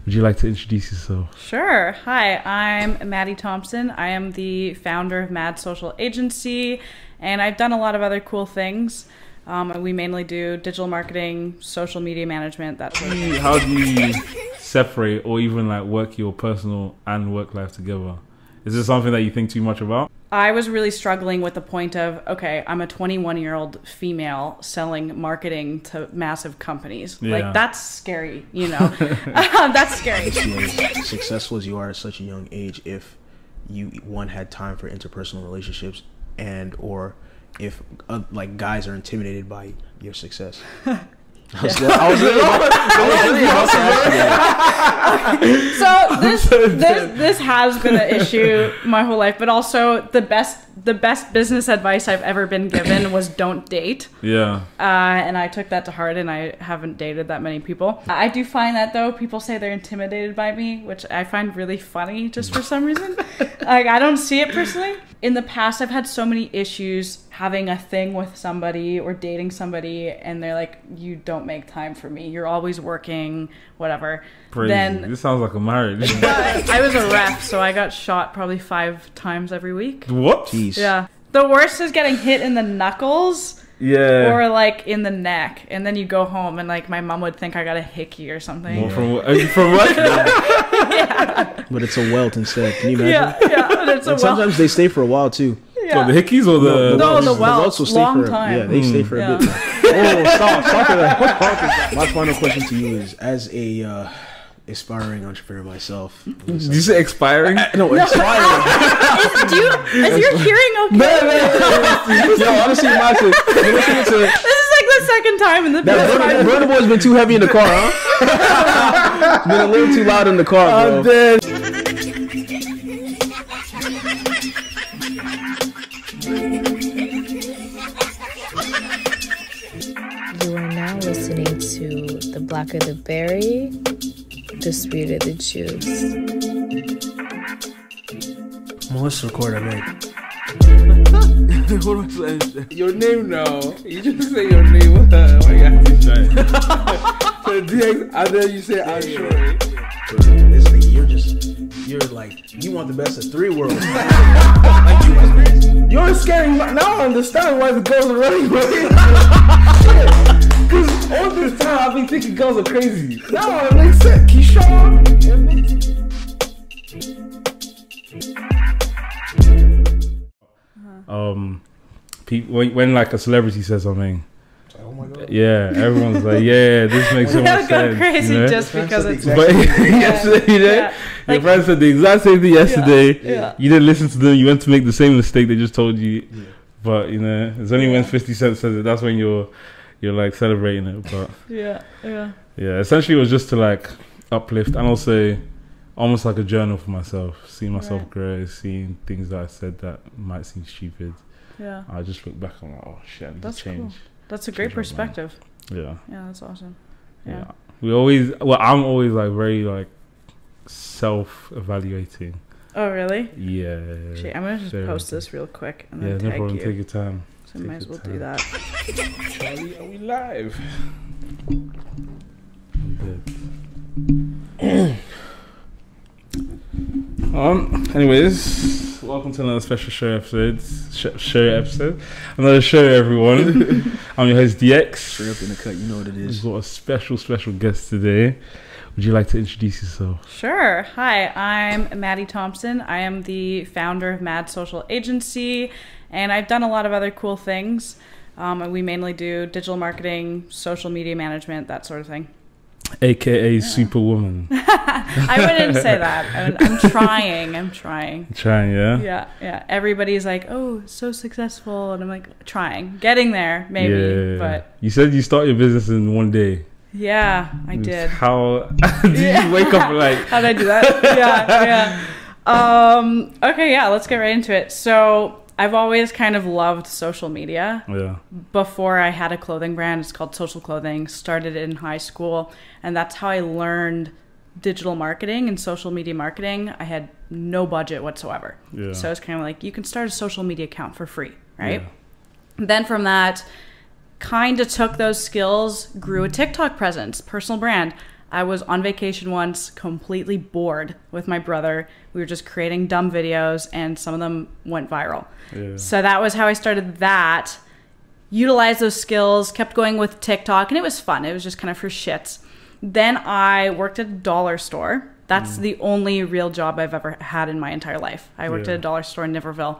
Would you like to introduce yourself? Sure. Hi, I'm MaDdie Thompson. I am the founder of MaDdie Social Agency, and I've done a lot of other cool things. We mainly do digital marketing, social media management, that sort of thing. How do you separate or even like work your personal and work life together? Is this something that you think too much about? I was really struggling with the point of, okay, I'm a 21-year-old female selling marketing to massive companies. Yeah. Like, that's scary, you know? That's scary. As successful as you are at such a young age, if you, one, had time for interpersonal relationships and or if like guys are intimidated by your success. I was really about to ask you that. So this has been an issue my whole life, but also the best business advice I've ever been given was don't date. Yeah. And I took that to heart, and I haven't dated that many people. I do find that though people say they're intimidated by me, which I find really funny just for some reason. Like, I don't see it personally. In the past, I've had so many issues having a thing with somebody or dating somebody, and they're like, you don't make time for me. You're always working, whatever. Crazy. Then This sounds like a marriage. I was a ref, so I got shot probably 5 times every week. What? Jeez. Yeah. The worst is getting hit in the knuckles. Yeah. Or like in the neck, and then you go home and like my mom would think I got a hickey or something. Well, from what? Yeah. But it's a welt instead. Can you imagine? Yeah, and it's And sometimes they stay for a while too. Yeah. So the hickeys or the... No, the welts welts, will stay long for time. Yeah, they stay for a bit. Oh, stop with that. My final question to you is, as a aspiring entrepreneur myself. Did you say expiring? No, aspiring. Is your hearing okay? Yo, honestly, Master, This is like the second time in the that Burner Boy's been too heavy in the car, huh? Been a little too loud in the car, bro. I'm dead. You are now listening to the BlackerTheBerry, the sweeter the juice. Well, let's record, I mean. What was that? Your name now. You just say your name. What the? Why you got to say? So DX, and then you say I'm sure. This thing, you're like, you want the best of 3 worlds. Like You're scaring. Now I understand why the girls are running away. Because all this time I've been thinking girls are crazy. Now it makes sense. Keyshawn. When like a celebrity says something, oh my God. yeah, everyone's like, yeah, this makes so much They'll sense. go crazy you know? just because it's. But yesterday, you know, Yeah. your Like- friend said the exact same thing yesterday. Yeah. You didn't listen to them. You went to make the same mistake they just told you. Yeah. But you know, it's only when 50 Cent says it that's when you're like celebrating it. But yeah, essentially it was just to like uplift and also almost like a journal for myself, seeing myself Right. grow, seeing things that I said that might seem stupid. Yeah. I just look back and I'm like, oh shit, I need That's to change. cool. That's a great Change my mind. perspective. Yeah. Yeah, that's awesome. Yeah. I'm always like very like self-evaluating. Oh, really? Yeah. Shit, I'm gonna just Very post good. this real quick and Yeah, then no tag problem. you. Take your time. So Take might as your well do time. that. Charlie, are we live? Anyways, welcome to another special show episode. Another show, everyone. I'm your host DX. Straight up in the cut, you know what it is. We've got a special guest today. Would you like to introduce yourself? Sure. Hi, I'm MaDdie Thompson. I am the founder of MaDdie Social Agency, and I've done a lot of other cool things. We mainly do digital marketing, social media management, that sort of thing. AKA Superwoman. I wouldn't say that. I'm trying. I'm trying. Trying, yeah? Yeah. Everybody's like, oh, so successful. And I'm like, trying. Getting there, maybe. Yeah. But you said you start your business in one day. yeah, I did. How did you wake up like... How did I do that? Yeah. Okay, yeah, let's get right into it. So I've always kind of loved social media. Yeah. Before I had a clothing brand, it's called Social Clothing, started in high school, and that's how I learned digital marketing and social media marketing. I had no budget whatsoever. Yeah. So it's kind of like, you can start a social media account for free, right? Yeah. Then from that, kind of took those skills, grew a TikTok presence, personal brand. I was on vacation once, completely bored with my brother. We were just creating dumb videos, and some of them went viral. Yeah. So that was how I started that. Utilized those skills, kept going with TikTok, and it was fun. It was just kind of for shits. Then I worked at a dollar store. That's the only real job I've ever had in my entire life. I worked at a dollar store in Niverville.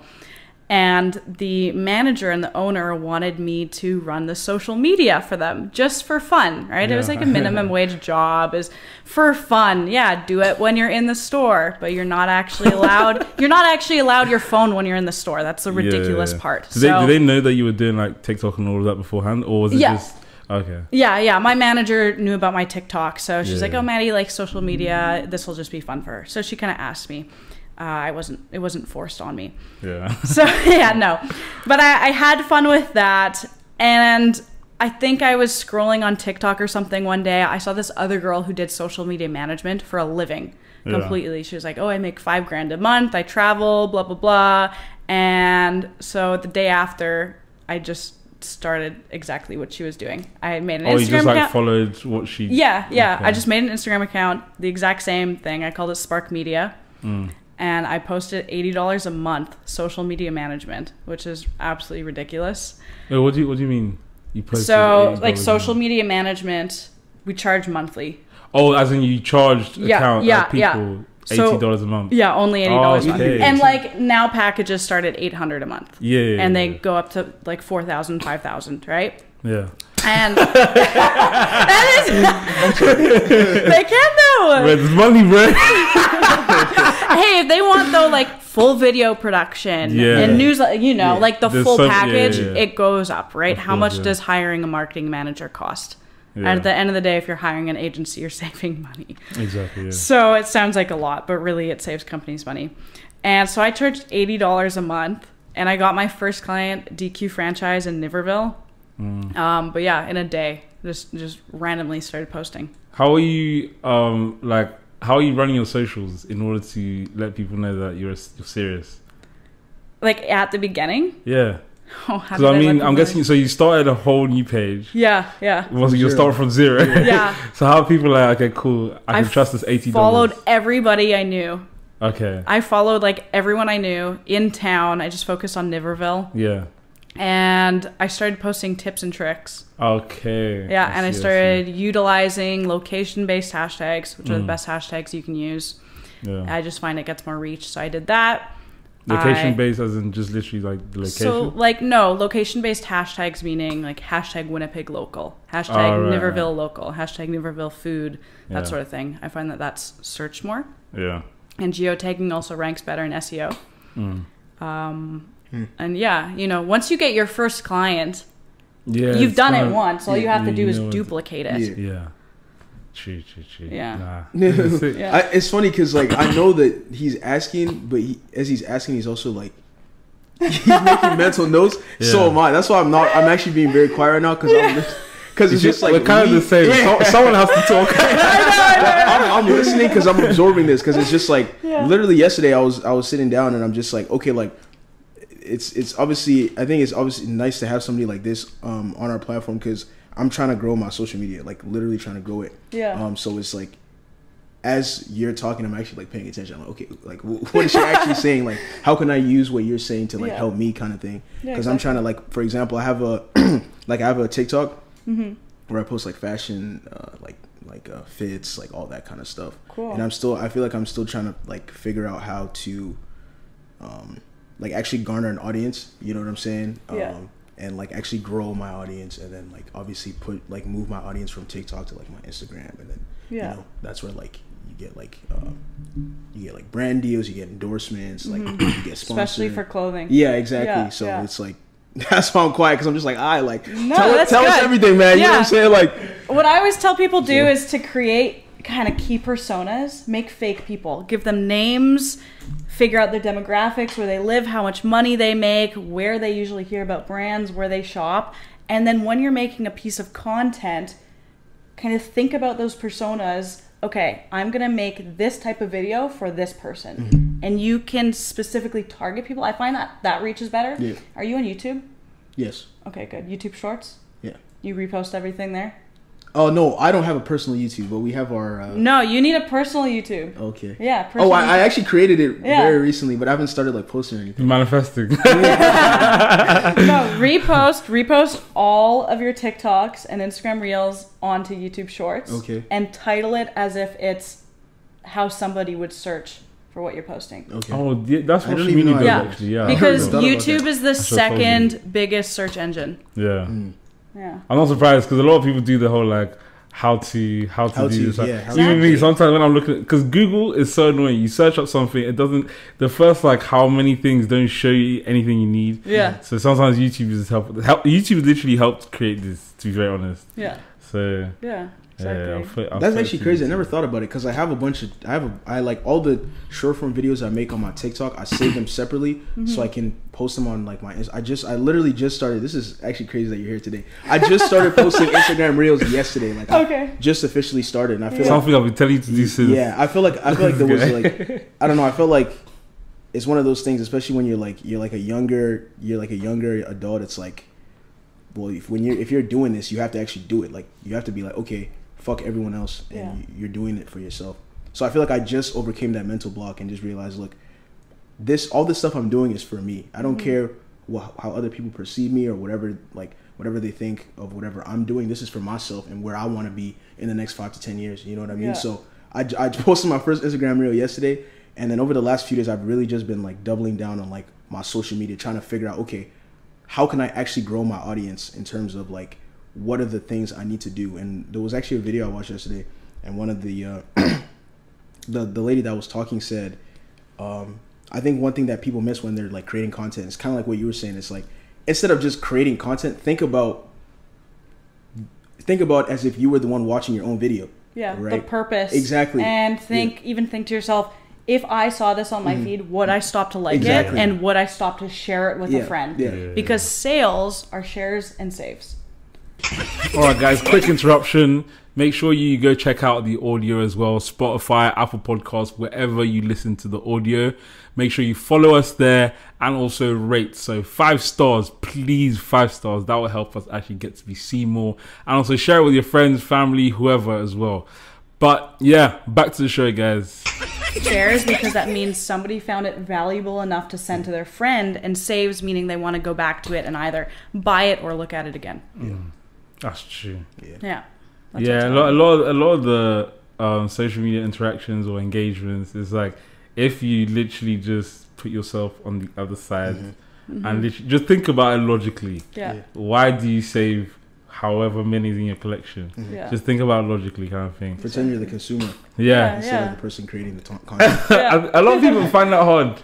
And the manager and the owner wanted me to run the social media for them just for fun, right? Yeah. It was like a minimum wage job, is for fun. Yeah, do it when you're in the store, but you're not actually allowed. You're not actually allowed your phone when you're in the store. That's the ridiculous part. Did they know that you were doing like TikTok and all of that beforehand, or was it just okay? Yeah. My manager knew about my TikTok, so she's like, "Oh, MaDdie likes social media. This will just be fun for her." So she kind of asked me. It wasn't forced on me. Yeah. So no, but I had fun with that. And I think I was scrolling on TikTok or something one day. I saw this other girl who did social media management for a living completely. She was like, "Oh, I make $5,000 a month. I travel, blah, blah, blah." And so the day after, I just started exactly what she was doing. I made an Instagram account. You just like followed what she... Yeah. Okay. I just made an Instagram account, the exact same thing. I called it Spark Media. And I posted $80 a month social media management, which is absolutely ridiculous. Wait, what do you mean? You posted like social media management, we charge monthly. Oh, as in you charged people $80 a month. Yeah, only $80 a month. And like now packages start at $800 a month. Yeah. And they go up to like $4,000, $5,000, right? Yeah. And that is they can though. It's money, bro. Hey, if they want though like full video production and news, like the full package, it goes up, right? How much does hiring a marketing manager cost? Yeah. At the end of the day, if you're hiring an agency, you're saving money. Exactly. Yeah. So it sounds like a lot, but really it saves companies money. And so I charged $80 a month, and I got my first client, DQ franchise in Niverville. But yeah, in a day, just randomly started posting. How are you how are you running your socials in order to let people know that you're serious? Like at the beginning? Yeah. Because I'm guessing, so you started a whole new page. Yeah. You'll start from zero. Yeah. So how are people like, okay, cool, I can trust this $80? Followed everybody I knew. Okay. I followed like everyone I knew in town. I just focused on Niverville. Yeah. And I started posting tips and tricks. Okay. Yeah, and I started utilizing location-based hashtags, which are the best hashtags you can use. Yeah. I just find it gets more reach, so I did that. Location-based as in just literally like the location? So, no, location-based hashtags meaning like hashtag Winnipeg local, hashtag Niverville local, hashtag Niverville food, that sort of thing. I find that that's searched more. Yeah. And geotagging also ranks better in SEO. And once you get your first client, you've done it once. All you have to do is duplicate it. Yeah. True. Yeah. It's funny because like I know that he's asking, but as he's asking, he's also like he's making mental notes. Yeah. So am I. That's why I'm actually being very quiet right now because it's just like we're kind of the same. Yeah. Someone has to talk. I'm listening because I'm absorbing this because it's just like literally yesterday I was sitting down and I'm just like, okay, like it's obviously, I think it's obviously nice to have somebody like this on our platform because I'm trying to grow my social media, like literally trying to grow it. Yeah. So it's like, as you're talking, I'm actually like paying attention. I'm like, okay, like what is she actually saying? Like, how can I use what you're saying to like help me, kind of thing? Because I'm trying to like, for example, I have a TikTok where I post like fashion, like fits, like all that kind of stuff. Cool. And I feel like I'm still trying to like figure out how to, like actually garner an audience. You know what I'm saying? Yeah. And like actually grow my audience, and then like obviously move my audience from TikTok to like my Instagram, and then that's where like you get like brand deals, you get endorsements, like you get sponsored, especially for clothing. Yeah, exactly. So it's like that's why I'm quiet, because I'm just like tell us everything, man. You know what I'm saying? Like what I always tell people do is to create kind of key personas, make fake people, give them names, figure out their demographics, where they live, how much money they make, where they usually hear about brands, where they shop. And then when you're making a piece of content, kind of think about those personas. Okay, I'm going to make this type of video for this person. Mm-hmm. And you can specifically target people. I find that reaches better. Yeah. Are you on YouTube? Yes. Okay, good. YouTube Shorts? Yeah. You repost everything there? Oh no, I don't have a personal YouTube, but we have our. No, you need a personal YouTube. Okay. Yeah. I actually created it very recently, but I haven't started like posting or anything. Manifesting. No, repost all of your TikToks and Instagram Reels onto YouTube Shorts. Okay. And title it as if it's how somebody would search for what you're posting. Okay. Oh, yeah, that's what social media media Yeah. does actually. Yeah. Because about YouTube that. is the second biggest search engine. Yeah. Yeah. I'm not surprised because a lot of people do the whole like how to do this. Like, yeah, even me, sometimes when I'm looking, because Google is so annoying. You search up something, it doesn't. The first like how many things don't show you anything you need. Yeah. So sometimes YouTube is YouTube literally helped create this. To be very honest. Yeah. So yeah. Exactly. That's actually crazy. I never thought about it because I have a bunch of I like all the short form videos I make on my TikTok. I save them separately so I can post them on like my. I literally just started. This is actually crazy that you're here today. I just started posting Instagram Reels yesterday. Like I just officially started, and I feel something I've been telling you to do since. Yeah, I feel like there was like I don't know. I feel like it's one of those things, especially when you're a younger adult. It's like, well, if you're doing this, you have to actually do it. Like you have to be like, okay, fuck everyone else, and you're doing it for yourself. So I feel like I just overcame that mental block and just realized, look, all this stuff I'm doing is for me. I don't care how other people perceive me or whatever they think of whatever I'm doing. This is for myself and where I want to be in the next 5 to 10 years. You know what I mean? Yeah. So I posted my first Instagram reel yesterday, and then over the last few days, I've really just been like doubling down on like my social media, trying to figure out, okay, how can I actually grow my audience in terms of like, what are the things I need to do? And there was actually a video I watched yesterday, and one of the the lady that was talking said, I think one thing that people miss when they're like creating content is kind of like what you were saying. It's like, instead of just creating content, think about as if you were the one watching your own video. Yeah, right? The purpose. Exactly. And even think to yourself, if I saw this on my feed, would I stop to like it, and would I stop to share it with a friend? Yeah. Because sales are shares and saves. Alright guys, quick interruption. Make sure you go check out the audio as well. Spotify, Apple Podcasts, wherever you listen to the audio. Make sure you follow us there and also rate. So 5 stars, please, 5 stars. That will help us actually get to be seen more. And also share it with your friends, family, whoever as well. But yeah, back to the show, guys. Shares, because that means somebody found it valuable enough to send to their friend, and saves, meaning they want to go back to it and either buy it or look at it again. That's true. Yeah. A lot of the social media interactions or engagements is like, if you literally just put yourself on the other side and literally just think about it logically. Yeah. Why do you save however many is in your collection? Just think about it logically, kind of thing. Pretend you're the consumer. Instead of the person creating the content. A lot of people find that hard.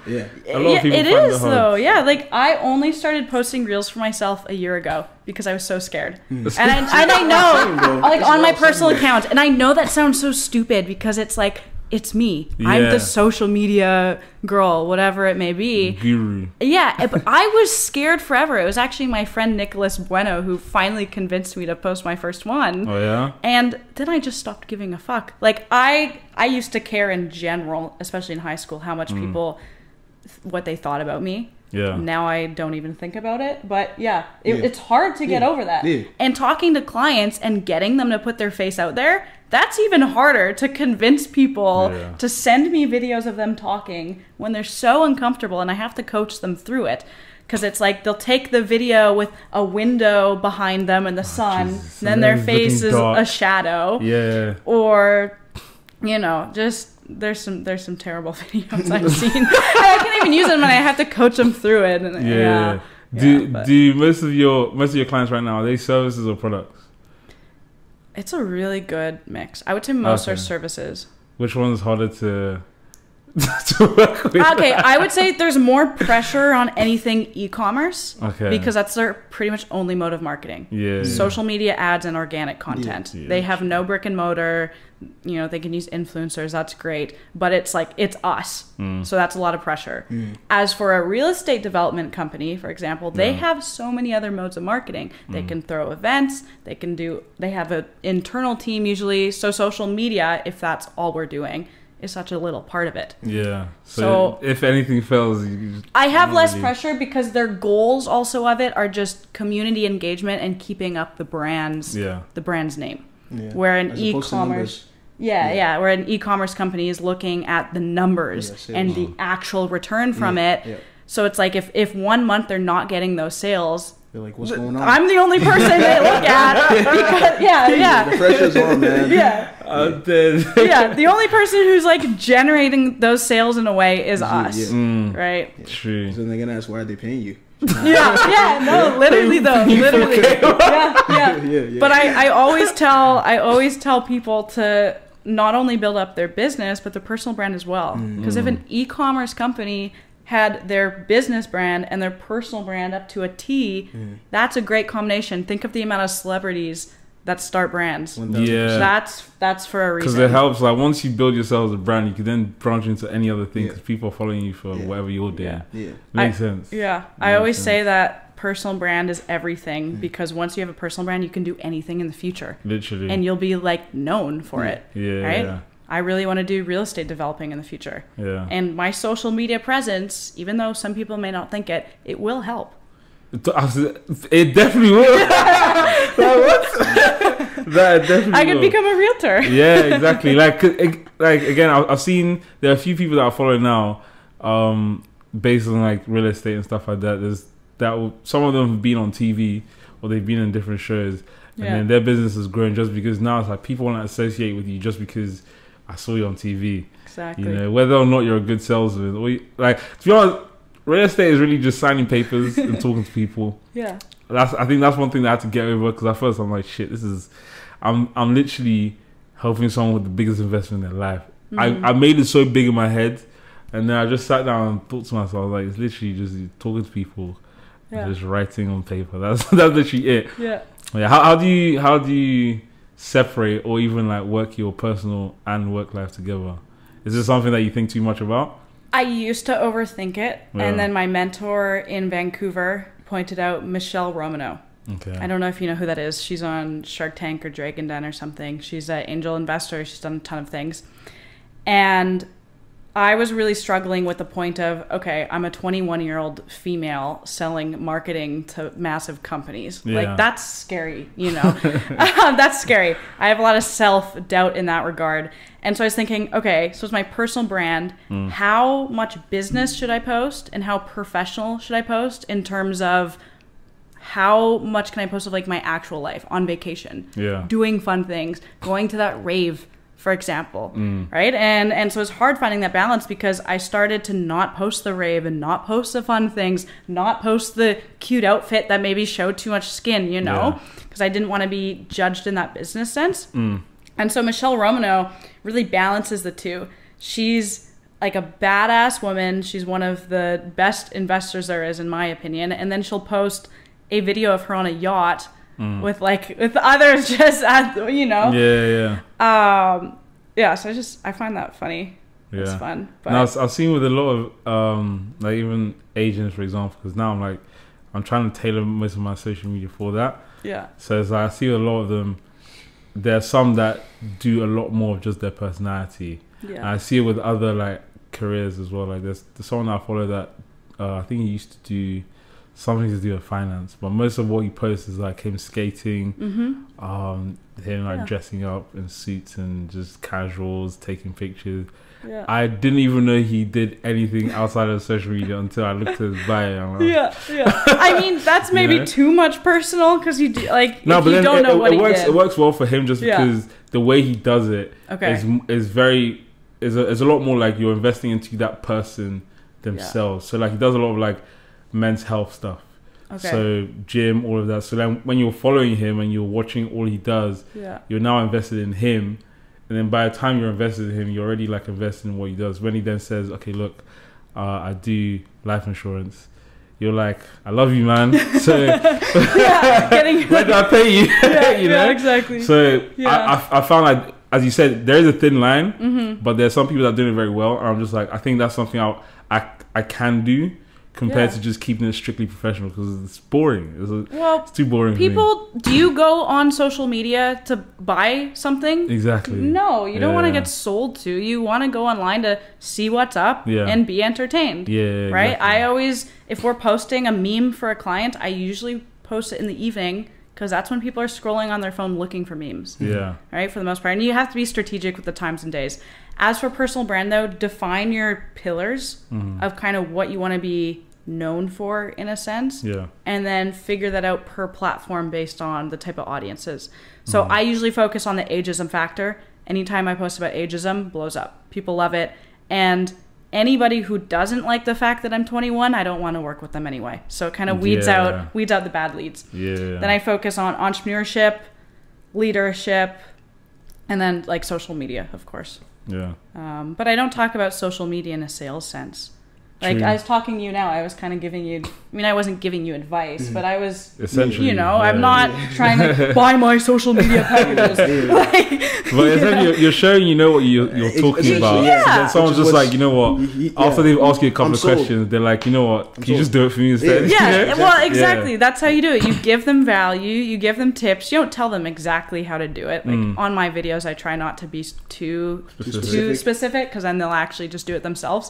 A lot of people it find is that hard. though. Yeah, like I only started posting reels for myself a year ago because I was so scared. And I know, like on my personal account, and I know that sounds so stupid because it's like, it's me. I'm the social media girl, whatever it may be. Guru. Yeah, but I was scared forever. It was actually my friend Nicholas Bueno who finally convinced me to post my first one. Oh yeah? And then I just stopped giving a fuck. Like I used to care in general, especially in high school, how much people, what they thought about me. Yeah. Now I don't even think about it. But it's hard to get over that. Yeah. And talking to clients and getting them to put their face out there, that's even harder to convince people to send me videos of them talking when they're so uncomfortable, and I have to coach them through it. Because it's like they'll take the video with a window behind them and the sun, and then their face is a shadow. Yeah. Or, just there's some terrible videos I've seen. I can't even use them, and I have to coach them through it. And, do most of your clients right now, are they services or products? It's a really good mix. I would say most are services. Which one's harder to work with? Okay, I would say there's more pressure on anything e-commerce. Okay. Because that's their pretty much only mode of marketing. Yeah. Social media ads and organic content. Yeah. They have no brick and mortar. They can use influencers. That's great. But it's like, it's us. So that's a lot of pressure. As for a real estate development company, for example, they have so many other modes of marketing. They can throw events. They have an internal team usually. So social media, if that's all we're doing, is such a little part of it. Yeah. So if anything fails, I have less pressure because their goals also of it are just community engagement and keeping up the brand's name. where an e-commerce where an e-commerce company is looking at the numbers and the actual return from it. So it's like if 1 month they're not getting those sales, they're like, what's going on? I'm the only person they look at. Because, the pressure's on, man. The only person who's like generating those sales in a way is us, right? Yeah. True. So then they're gonna ask, why are they paying you? Literally though, But I always tell people to not only build up their business but their personal brand as well. Because if an e-commerce company had their business brand and their personal brand up to a T, that's a great combination. Think of the amount of celebrities that start brands. That's for a reason. Because it helps. Like once you build yourself as a brand, you can then branch into any other thing because people are following you for whatever you're doing. Makes sense. I always say that personal brand is everything because once you have a personal brand, you can do anything in the future. Literally. And you'll be like known for it. Right? I really want to do real estate developing in the future. And my social media presence, even though some people may not think it, it will help. It definitely will. That definitely I could become a realtor. Yeah, exactly. Like again, I've seen there are a few people that I follow now, based on like real estate and stuff like that. Some of them have been on TV or they've been in different shows, and then their business has grown just because now it's like people want to associate with you just because I saw you on TV. Exactly. You know, whether or not you're a good salesman, or to be honest, real estate is really just signing papers and talking to people. I think that's one thing that I had to get over because at first I'm like, shit, I'm literally helping someone with the biggest investment in their life. I made it so big in my head, and then I just sat down and thought to myself, like, it's literally just talking to people, and just writing on paper. That's literally it. How do you separate or even like work your personal and work life together? Is this something that you think too much about? I used to overthink it, and then my mentor in Vancouver pointed out Michelle Romanow. Okay. I don't know if you know who that is. She's on Shark Tank or Dragon Den or something. She's an angel investor. She's done a ton of things. And I was really struggling with the point of, okay, I'm a 21-year-old female selling marketing to massive companies. Like, that's scary, you know? That's scary. I have a lot of self-doubt in that regard. And so I was thinking, okay, so it's my personal brand. How much business should I post and how professional should I post in terms of how much can I post of like my actual life on vacation, doing fun things, going to that rave, for example, right? And so it's hard finding that balance because I started to not post the rave and not post the fun things, not post the cute outfit that maybe showed too much skin, you know, because I didn't want to be judged in that business sense. And so Michelle Romanow really balances the two. She's like a badass woman. She's one of the best investors there is, in my opinion. And then she'll post a video of her on a yacht with others just at, you know. So I find that funny. It's fun. But now I've seen with a lot of like even agents, for example, because now I'm trying to tailor most of my social media for that. So it's like I see a lot of them. There are some that do a lot more of just their personality. And I see it with other like careers as well. Like there's someone I follow that I think he used to do something to do with finance, but most of what he posts is like him skating, him like dressing up in suits and just casuals, taking pictures. I didn't even know he did anything outside of social media until I looked at his bio. I mean, that's maybe too much personal because you do, like, no, if but you then don't know what he works. did. It works well for him just because the way he does it is a lot more like you're investing into that person themselves. So like he does a lot of like men's health stuff. So gym, all of that. So then when you're following him and you're watching all he does, you're now invested in him. And then by the time you're invested in him, you're already like invested in what he does. When he then says, okay, look, I do life insurance. You're like, I love you, man. So where do I pay you? You know? Exactly. So I found like, as you said, there is a thin line, but there's some people that are doing it very well. And I'm just like, I think that's something I can do compared to just keeping it strictly professional because it's boring. It's too boring. People, do you go on social media to buy something? Exactly. No, you don't want to get sold to. You want to go online to see what's up and be entertained. Right? Exactly. I always, if we're posting a meme for a client, I usually post it in the evening because that's when people are scrolling on their phone looking for memes. Yeah. Right, for the most part. And you have to be strategic with the times and days. As for personal brand, though, define your pillars of kind of what you want to be known for, in a sense. Yeah. And then figure that out per platform based on the type of audiences. So I usually focus on the ageism factor. Anytime I post about ageism, blows up. People love it. And anybody who doesn't like the fact that I'm 21, I don't want to work with them anyway. So it kind of weeds out the bad leads. Yeah. Then I focus on entrepreneurship, leadership, and then like social media, of course. Yeah. But I don't talk about social media in a sales sense. Like, I was talking to you now, I was kind of giving you, I mean, I wasn't giving you advice, but I was, essentially, you know, I'm not trying to buy my social media packages. Like, but essentially, you're showing you know what you're talking about. Yeah. Someone's just like, you know what, after they've asked you a couple of questions, they're like, you know what, can you just do it for me instead? Yeah, well, exactly. That's how you do it. You give them value, you give them tips. You don't tell them exactly how to do it. Like, on my videos, I try not to be too specific, because then they'll actually just do it themselves.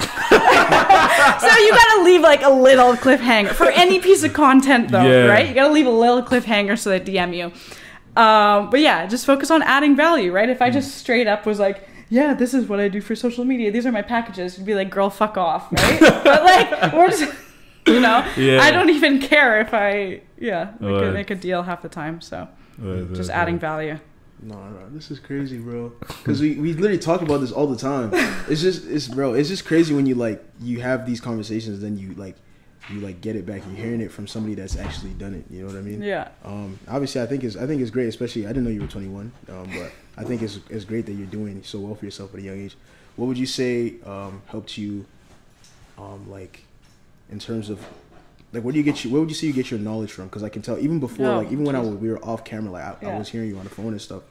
So you gotta leave like a little cliffhanger for any piece of content, though, right? You gotta leave a little cliffhanger so they DM you. But yeah, just focus on adding value, right? If I just straight up was like, yeah, this is what I do for social media, these are my packages, you'd be like, girl, fuck off, right? But like, we're just, you know, I don't even care if I, make a deal half the time. So just adding value. No, this is crazy, bro. Because we literally talk about this all the time. It's just crazy when you have these conversations, then you get it back. You're hearing it from somebody that's actually done it. You know what I mean? Yeah. Obviously, I think it's great. Especially, I didn't know you were 21. But I think it's great that you're doing so well for yourself at a young age. What would you say helped you, like, in terms of, like, where would you say you get your knowledge from? Because I can tell even before, even when we were off camera, like I was hearing you on the phone and stuff.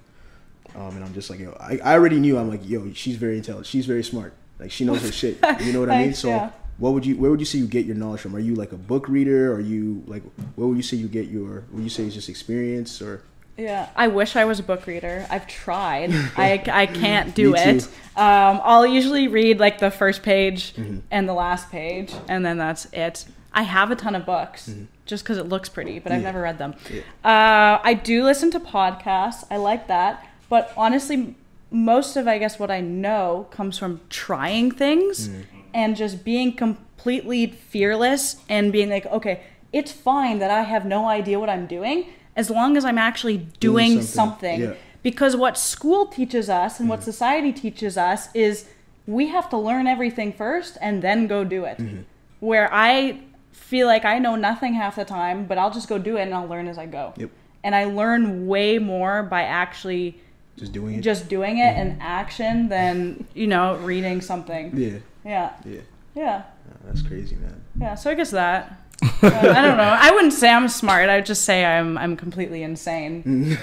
And I'm just like, yo, I already knew. I'm like, yo, she's very intelligent. She's very smart. Like, she knows her shit. You know what I mean? So where would you say you get your knowledge from? Are you like a book reader? Are you like, where would you say you get would you say it's just experience or? Yeah, I wish I was a book reader. I've tried. I can't do it. I'll usually read like the first page and the last page, and then that's it. I have a ton of books just because it looks pretty, but I've never read them. I do listen to podcasts. I like that. But honestly, most of, I guess, what I know comes from trying things and just being completely fearless and being like, okay, it's fine that I have no idea what I'm doing as long as I'm actually doing something. Yeah. Because what school teaches us and what society teaches us is we have to learn everything first and then go do it. Where I feel like I know nothing half the time, but I'll just go do it and I'll learn as I go. And I learn way more by actually just doing it in action than, you know, reading something. Yeah. That's crazy, man. Yeah, so I guess that. I don't know. I wouldn't say I'm smart. I would just say I'm completely insane. And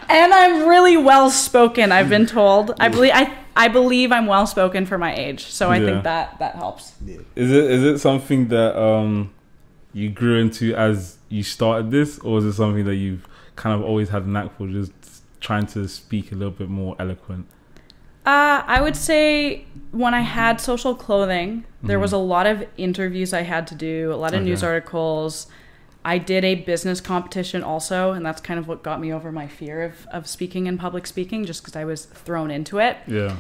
I'm really well spoken, I've been told. I believe I'm well spoken for my age. So I think that helps. Is it something that you grew into as you started this, or is it something that you've kind of always had a knack for, just trying to speak a little bit more eloquent? I would say when I had social clothing, there was a lot of interviews I had to do, a lot of news articles. I did a business competition also, and that's kind of what got me over my fear of speaking in public speaking, just because I was thrown into it. Yeah.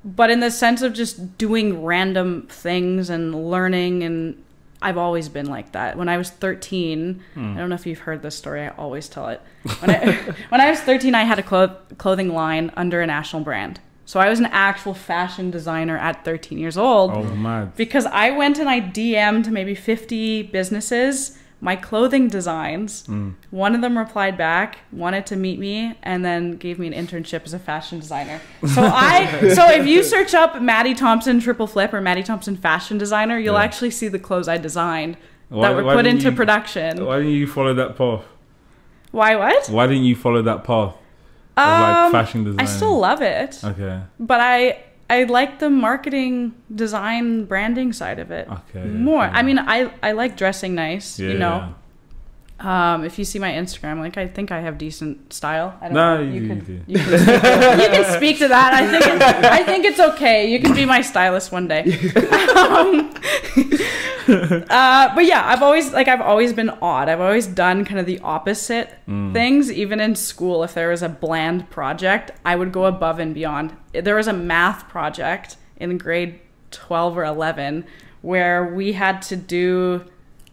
But in the sense of just doing random things and learning, and I've always been like that. When I was 13, I don't know if you've heard this story, I always tell it. When I was 13, I had a clothing line under a national brand. So I was an actual fashion designer at 13 years old. Oh, mad. Because I went and I DM'd maybe 50 businesses my clothing designs. One of them replied back, wanted to meet me, and then gave me an internship as a fashion designer. So if you search up MaDdie Thompson triple flip or MaDdie Thompson fashion designer, you'll actually see the clothes I designed that were put into production. Why didn't you follow that path? Why what? Why didn't you follow that path? Like fashion design. I still love it. Okay. But I like the marketing, design, branding side of it more. I mean, I like dressing nice, you know. If you see my Instagram, like, I think I have decent style. I don't Nah, know. you You can speak to that. I think it's okay. You can be my stylist one day. But yeah, I've always been odd. I've always done kind of the opposite things. Even in school, if there was a bland project, I would go above and beyond. There was a math project in grade 12 or 11 where we had to do,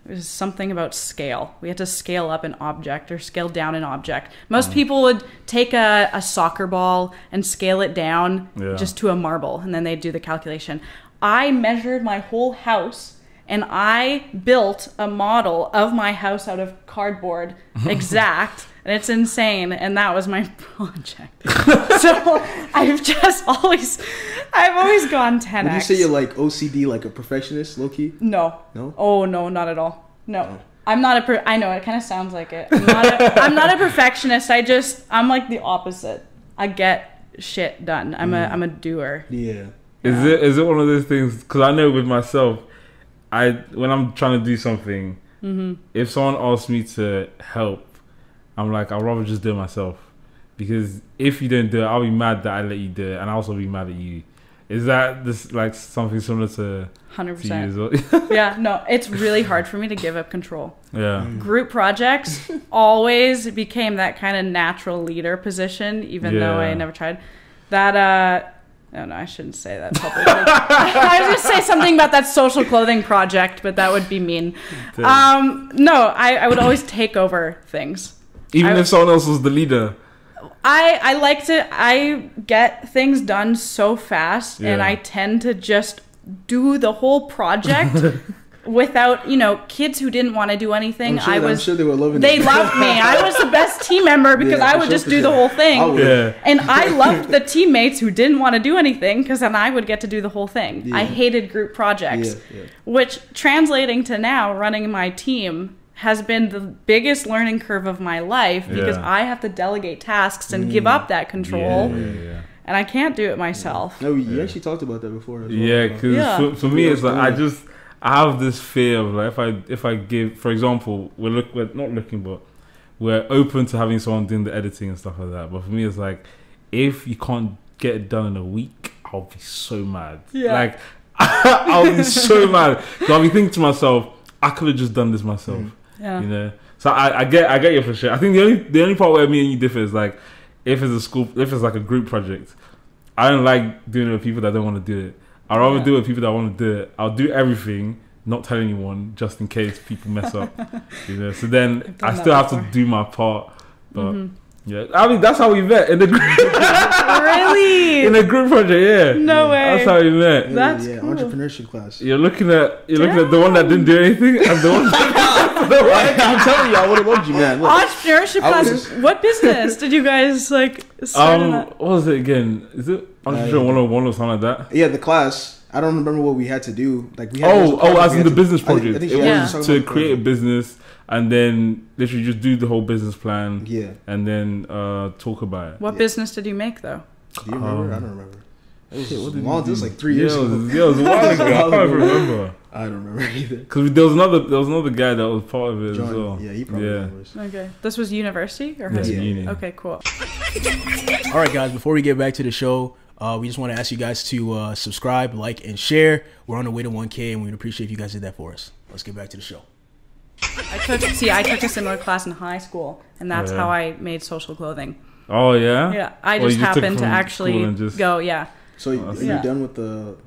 it was something about scale. We had to scale up an object or scale down an object. Most people would take a soccer ball and scale it down just to a marble, and then they'd do the calculation. I measured my whole house, and I built a model of my house out of cardboard, exact, and it's insane, and that was my project. So I've always gone 10x. Would you say you're like OCD, like a perfectionist, low-key? No. No? Oh, no, not at all. No. Oh. I'm not I know, it kind of sounds like it. I'm not a perfectionist. I'm like the opposite. I get shit done. I'm a doer. Yeah. Is it one of those things, because I know with myself, when I'm trying to do something, if someone asks me to help, I'm like, I'd rather just do it myself. Because if you don't do it, I'll be mad that I let you do it, and I'll also be mad at you. Is that this like something similar to 100%? To you as well? Yeah, no, it's really hard for me to give up control. Yeah. Group projects always became that kind of natural leader position, even though I never tried. That oh no, I shouldn't say that publicly. I was going to say something about that social clothing project, but that would be mean. No, I would always take over things. Even if someone else was the leader. I get things done so fast, and I tend to just do the whole project without, kids who didn't want to do anything. I'm sure they were loving it. They loved me. I was the best team member because I would just do the whole thing. And I loved the teammates who didn't want to do anything, because then I would get to do the whole thing. I hated group projects, which translating to now running my team has been the biggest learning curve of my life, because I have to delegate tasks and give up that control. And I can't do it myself. No, you actually talked about that before as well. Yeah, because for me, it's like I have this fear of like if I give, for example, we're not looking, but we're open to having someone doing the editing and stuff like that. But for me, it's like, if you can't get it done in a week, I'll be so mad. Yeah. Like I'll be so mad. So I'll be thinking to myself, I could have just done this myself. Yeah. So I get you for sure. I think the only part where me and you differ is like, if it's like a group project, I don't like doing it with people that don't want to do it. I'd rather do it with people that want to do it. I'll do everything, not tell anyone, just in case people mess up. So then I still have to do my part. But yeah, I mean, that's how we met in the group. Really? In a group project, yeah. No way. That's how we met. That's cool. Entrepreneurship class. You're looking at the one that didn't do anything, and the one. I'm telling you, I would have loved you, man. Look, entrepreneurship class. What business did you guys like start in that? What was it again? Is it Entrepreneur 101 or something like that? Yeah, the class. I don't remember what we had to do. Like we had as in the business project. I think it was to create a business and then literally just do the whole business plan. Yeah. And then talk about it. What business did you make though? Do you remember? I don't remember. It was like 3 years ago. Yeah, it was a while ago. I can't remember. I don't remember either. Because there was another guy that was part of it John, as well. Yeah, he probably remembers. Okay. This was university or high school? Uni. Okay, cool. All right, guys, before we get back to the show, we just want to ask you guys to subscribe, like, and share. We're on the way to 1K, and we'd appreciate if you guys did that for us. Let's get back to the show. I took a similar class in high school, and that's how I made social clothing. Oh, yeah? Yeah, I just happened to actually go, So are you done with the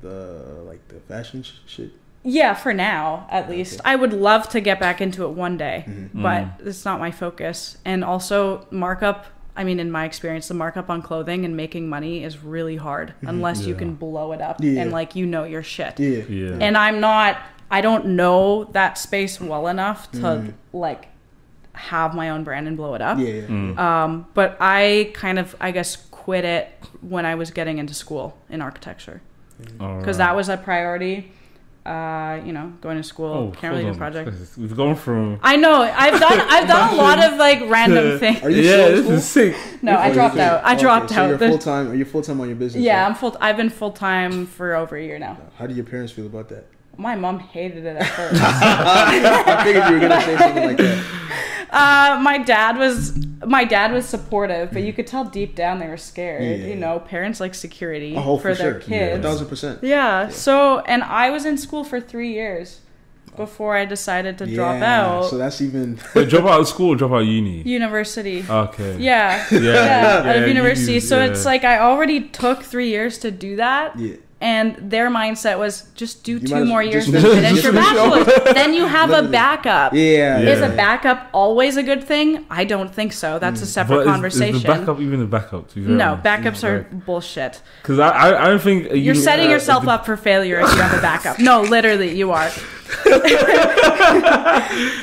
fashion shit? Yeah, for now, at least. Okay. I would love to get back into it one day, but it's not my focus. And also markup, I mean, in my experience, the markup on clothing and making money is really hard unless you can blow it up and your shit. Yeah. And I don't know that space well enough to have my own brand and blow it up. But I kind of, I guess, quit it when I was getting into school in architecture because that was a priority. Going to school, can't really do projects. We've gone from. I know. I've done a lot of random things. Are you still this is sick. No, I dropped out. I dropped out. You're full time. Are you full time on your business? Yeah, I've been full time for over a year now. How do your parents feel about that? My mom hated it at first. I figured you were gonna say something like that. My dad was supportive, but you could tell deep down they were scared. Yeah. You know, parents like security for their sure. kids. 1,000%. Yeah. So, and I was in school for 3 years before I decided to drop out. So that's even... Wait, drop out of school or drop out of uni? University. Okay. Yeah. Out of university. So it's like I already took 3 years to do that. Yeah. And their mindset was just do You two might as- more years just to finish- finish just your finish off. bachelor's. Then you have a Literally. backup. Yeah. Is a backup always a good thing? I don't think so. That's a separate But conversation. is the backup even a backup? To be very No, honest? backups are Like, bullshit. because I don't think You're setting yourself up for failure if you have a backup. No, literally, you are.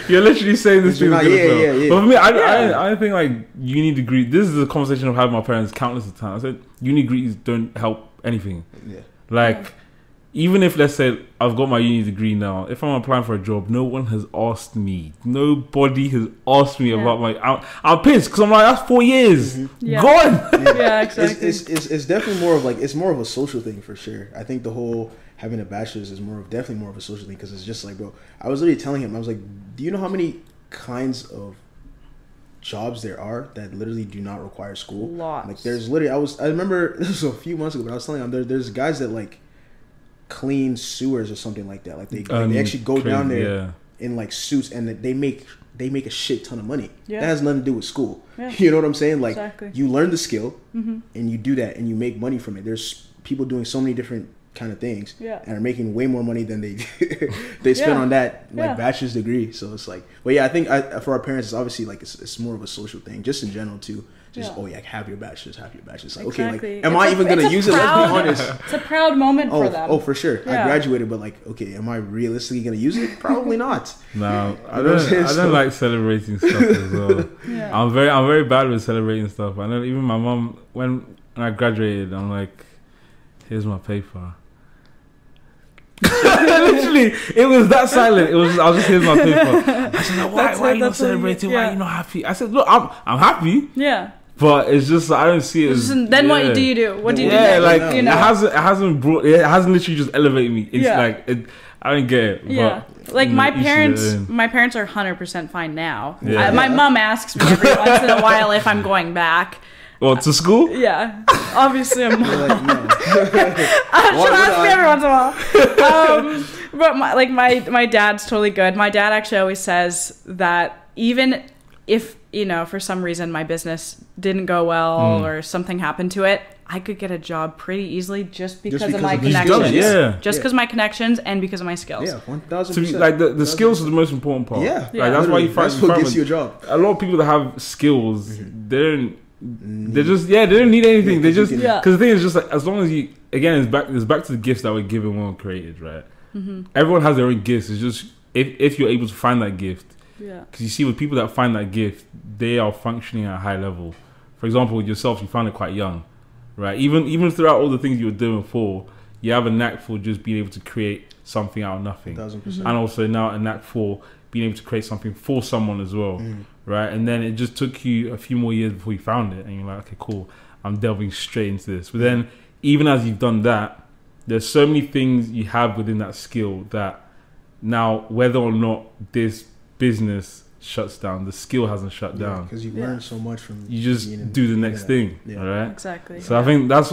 You're literally saying this thing. Yeah. But for me, I think like uni degree. This is a conversation I've had with my parents countless of times. I said uni degrees don't help anything. Yeah. Like, even if, let's say, I've got my uni degree now, if I'm applying for a job, no one has asked me. Nobody has asked me about my... I'm pissed because I'm like, that's 4 years. Yeah. Gone. Yeah, exactly. It's definitely more of like, it's more of a social thing for sure. I think the whole having a bachelor's is definitely more of a social thing because it's just like, bro, I was literally telling him, I was like, do you know how many kinds of jobs there are that literally do not require school? Lots. Like there's literally, I remember this was a few months ago, but I was telling him there's guys that like clean sewers or something like that. Like they actually go down there in like suits and they make a shit ton of money. Yeah. That has nothing to do with school. Yeah. You know what I'm saying? Like Exactly. you learn the skill and you do that and you make money from it. There's people doing so many different kind of things and are making way more money than they spend on that bachelor's degree. So it's like, but yeah, I think for our parents, it's obviously like it's more of a social thing, just in general too. Just have your bachelor's. Like, Exactly. okay, like, am I even gonna use it? Let's be honest. It's a proud moment for them. Oh, for sure. Yeah. I graduated, but like, okay, am I realistically gonna use it? Probably not. No, I don't like celebrating stuff as well. Yeah. I'm very bad with celebrating stuff. I know even my mom, when I graduated, I'm like, here's my paper. Literally, it was that silent. I was just, here's my paper. I said, why are you not celebrating? Why are you not happy? I said, look, I'm happy. Yeah. But it's just, I don't see it as... Then what do you do? What do you do? Yeah, like, you know? it hasn't literally just elevated me. It's like, I don't get it. Yeah. But, like my each to parents their own. my parents are 100% fine now. Yeah. My mom asks me every once in a while if I'm going back. Well, to school? Yeah. Obviously I'm not. You're like, no. She'll ask me every once in a while. But my dad's totally good. My dad actually always says that even if, you know, for some reason my business didn't go well or something happened to it, I could get a job pretty easily just because of my connections. Just because of my connections and because of my skills. Yeah, 1,000%. Like the skills are the most important part. Yeah. Like, that's why you find that's what gets you a job. A lot of people that have skills, they don't need anything. They just because the thing is just like, as long as you, again, it's back to the gifts that were given when we were created, right? Everyone has their own gifts. It's just if you're able to find that gift. Yeah. Because you see, with people that find that gift, they are functioning at a high level. For example, with yourself, you found it quite young, right? Even throughout all the things you were doing before, you have a knack for just being able to create something out of nothing. 1,000%. And also now a knack for being able to create something for someone as well, right? And then it just took you a few more years before you found it, and you're like, okay, cool, I'm delving straight into this. But then, even as you've done that, there's so many things you have within that skill that now, whether or not this business shuts down, the skill hasn't shut down, because you learn so much from you just do the next thing. All right, exactly. So I think that's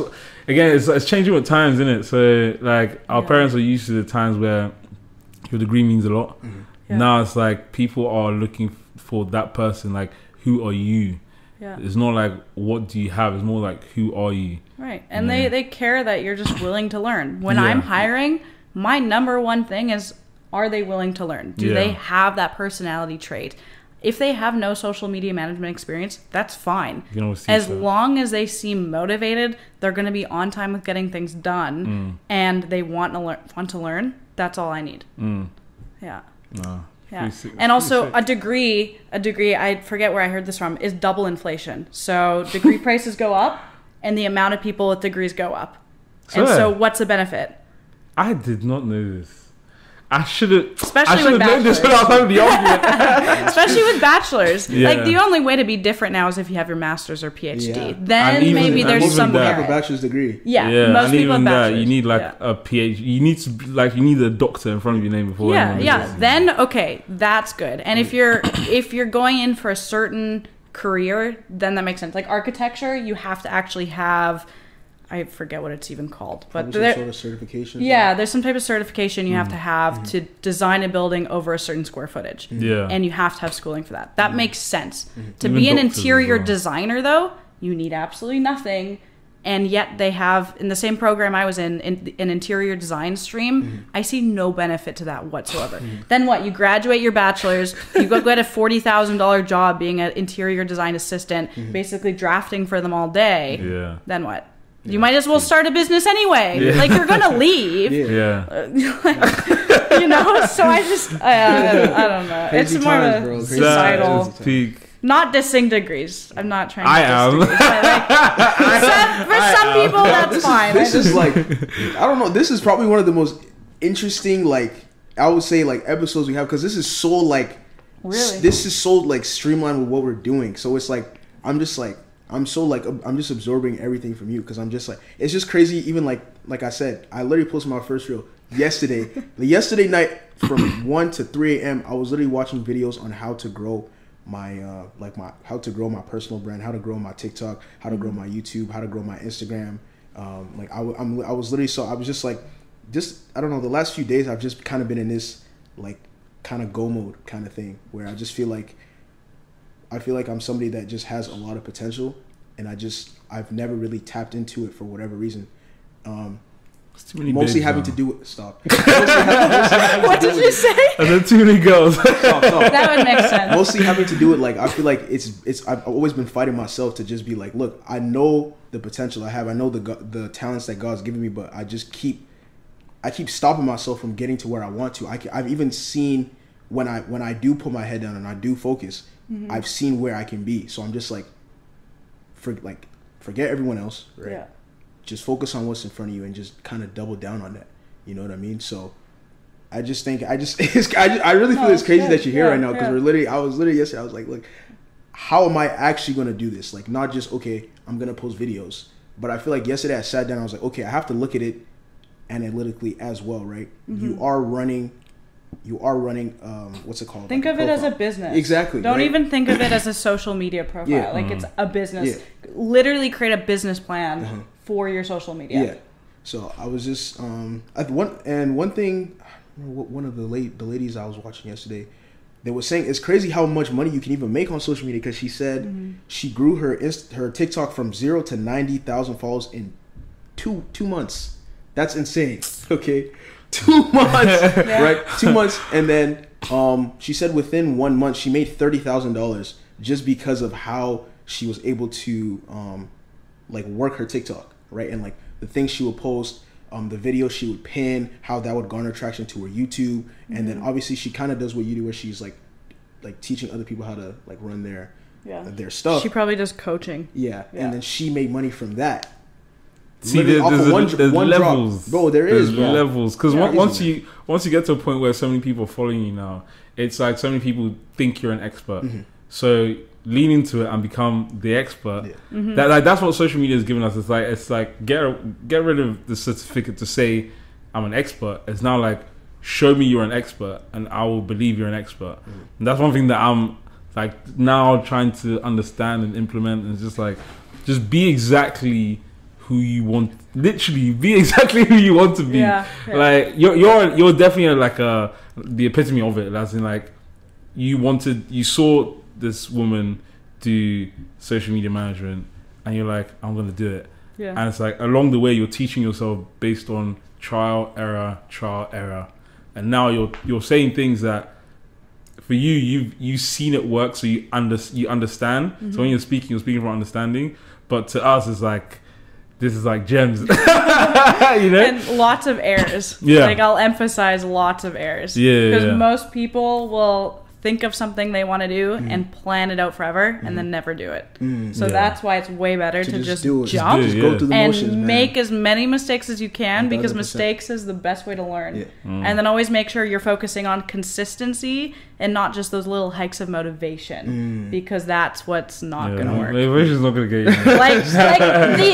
again, it's changing with times, isn't it? So like our parents are used to the times where your degree means a lot. Now it's like people are looking for that person, like, who are you? It's not like what do you have, it's more like who are you? Right. And they care that you're just willing to learn. When I'm hiring, my number one thing is, are they willing to learn? Do they have that personality trait? If they have no social media management experience, that's fine. As long as they seem motivated, they're going to be on time with getting things done, and they want to learn. That's all I need. Yeah. Yeah. And also a degree, I forget where I heard this from, is double inflation. So degree prices go up and the amount of people with degrees go up. And so what's the benefit? I did not know this. I should have. Especially with known this when I was having the argument. Especially with bachelors. Yeah. Like, the only way to be different now is if you have your master's or PhD. Yeah. Then maybe there's some people have a merit. bachelor's degree. Yeah, most and people even have that, bachelors. you need like a PhD. You need to you need a doctor in front of your name before. Yeah. Then okay, that's good. And if you're going in for a certain career, then that makes sense. Like architecture, you have to actually have. I forget what it's even called, but some sort of certification. Yeah, there's some type of certification you have to have to design a building over a certain square footage. Yeah, and you have to have schooling for that. That makes sense. To Even be an doctors interior as well. designer, though, you need absolutely nothing. And yet they have, in the same program I was in an interior design stream, I see no benefit to that whatsoever. Then what? You graduate your bachelor's, you go get a $40,000 job being an interior design assistant, basically drafting for them all day. Yeah. Then what? You might as well start a business anyway. Yeah. Like, you're gonna leave. Yeah. You know? So I just, I don't know. Crazy it's more times, of bro. a Crazy societal... times. Peak. Not dissing degrees. I'm not trying to I diss am. degrees. But, like, for some people, that's fine. This is like, I don't know. This is probably one of the most interesting, like, I would say, like, episodes we have, because this is so, like, Really? this is so, like, streamlined with what we're doing. So it's like, I'm just absorbing everything from you, because I'm just like, it's just crazy. Even like I said, I literally posted my first reel yesterday. Yesterday night from 1 to 3 a.m. I was literally watching videos on how to grow my how to grow my personal brand, how to grow my TikTok, how to grow my YouTube, how to grow my Instagram. I was literally, so I was just like, I don't know, the last few days I've just kind of been in this like kind of go mode kind of thing, where I just feel like I'm somebody that just has a lot of potential, and I've never really tapped into it for whatever reason. Mostly having to do with stop. What did you say? And then too many girls. Stop. That would make sense. Mostly having to do it, like, I feel like it's I've always been fighting myself to just be like, look, I know the potential I have, I know the talents that God's given me, but I keep stopping myself from getting to where I want to. I've even seen when I do put my head down and I do focus, I've seen where I can be. So I'm just like, forget everyone else, right? Yeah. Just focus on what's in front of you and just kind of double down on that. You know what I mean? So I just think I really feel it's crazy that you're here right now, because I was literally yesterday, I was like, look, how am I actually going to do this? Like, not just, okay, I'm going to post videos, but I feel like yesterday I sat down, I was like, okay, I have to look at it analytically as well, right? You are running what's it called? Think of it as a business. Exactly. Don't right? even think of it as a social media profile. Yeah. Like, it's a business. Yeah. Literally create a business plan for your social media. Yeah. So I was just one thing, one of the ladies I was watching yesterday, they were saying it's crazy how much money you can even make on social media, because she said she grew her TikTok from 0 to 90,000 followers in two months. That's insane. Okay, 2 months, right? 2 months, and then she said within 1 month she made $30,000 just because of how she was able to like work her TikTok, right? And like the things she would post, the videos she would pin, how that would garner traction to her YouTube, and then obviously she kind of does what you do, where she's like teaching other people how to like run their stuff. She probably does coaching. Yeah, and then she made money from that. See, there's levels, bro. There's levels, because once you get to a point where so many people are following you now, it's like so many people think you're an expert. So lean into it and become the expert. That's what social media has given us. It's like get rid of the certificate to say I'm an expert. It's now like, show me you're an expert and I will believe you're an expert. And that's one thing that I'm like now trying to understand and implement, and just be exactly who you want. Literally be exactly who you want to be. Like you're definitely like the epitome of it. As in, like, you saw this woman do social media management and you're like, I'm gonna do it. And it's like along the way you're teaching yourself based on trial error, and now you're saying things that for you've seen it work, so you understand. So when you're speaking from understanding, but to us it's like, this is like gems. You know? And lots of errors. Like, I'll emphasize lots of errors. Because most people will think of something they want to do and plan it out forever and then never do it. So that's why it's way better to just jump just go through the motions, and man. make as many mistakes as you can, 100%. because mistakes is the best way to learn. And then always make sure you're focusing on consistency and not just those little hikes of motivation, because that's what's not going to work. Motivation's not going to get you. like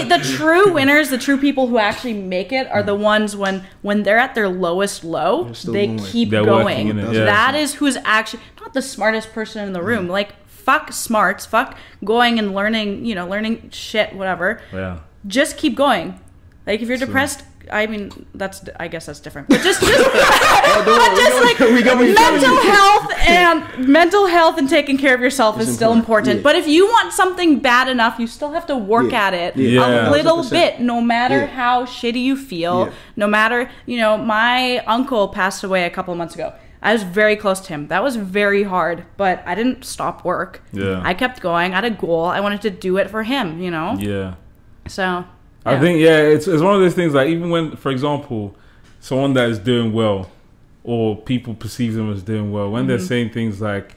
the true winners, the true people who actually make it are the ones when they're at their lowest low, they keep going. That is who's actually not the smartest person in the room. Like, fuck smarts, fuck going and learning, learning shit, whatever. Yeah. Just keep going. Like, if you're depressed, I mean, I guess that's different. But just mental health and taking care of yourself is still important. Yeah. But if you want something bad enough, you still have to work at it a little 100%. bit, no matter how shitty you feel, no matter, my uncle passed away a couple of months ago. I was very close to him. That was very hard, but I didn't stop work. Yeah. I kept going. I had a goal. I wanted to do it for him, Yeah. So... I think it's one of those things, like, even when, for example, someone that is doing well, or people perceive them as doing well, when they're saying things like,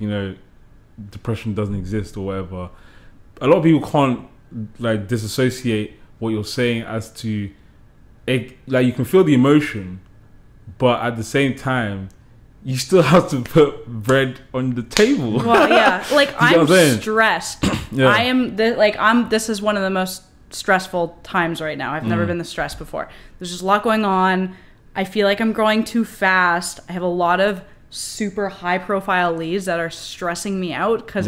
depression doesn't exist or whatever, a lot of people can't like disassociate what you're saying as to it, like, you can feel the emotion, but at the same time you still have to put bread on the table. Well, yeah, like, I'm stressed. I am this is one of the most stressful times right now. I've never been this stressed before. There's just a lot going on. I feel like I'm growing too fast. I have a lot of super high profile leads that are stressing me out because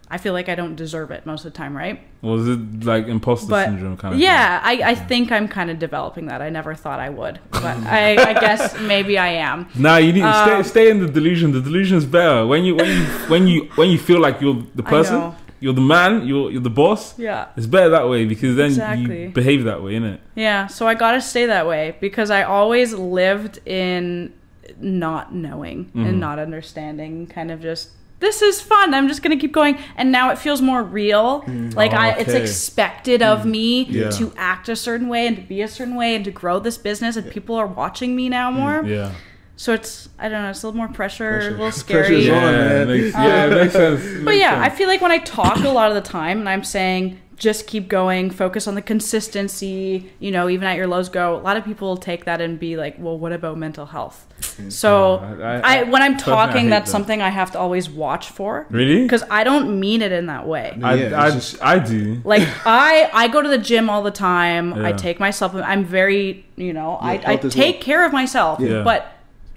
I feel like I don't deserve it most of the time, right? Well, is it like imposter syndrome kind of thing? I think I'm kind of developing that. I never thought I would, but I guess maybe I am. Nah, you need to stay in the delusion. The delusion is better when you feel like you're the person. You're the man, you're the boss. Yeah. It's better that way, because then you behave that way, innit? Yeah, so I gotta stay that way, because I always lived in not knowing and not understanding, kind of just, this is fun, I'm just gonna keep going. And now it feels more real. It's expected of me to act a certain way and to be a certain way and to grow this business, and people are watching me now more. Yeah. So it's, I don't know, it's a little more pressure. A little scary. It makes sense. But I feel like when I talk a lot of the time and I'm saying, just keep going, focus on the consistency, even at your lows go, a lot of people will take that and be like, well, what about mental health? So when I'm talking, that's something I have to always watch for. Really? Because I don't mean it in that way. I do. Like, I go to the gym all the time. I take my supplement. I'm very, I take care of myself. But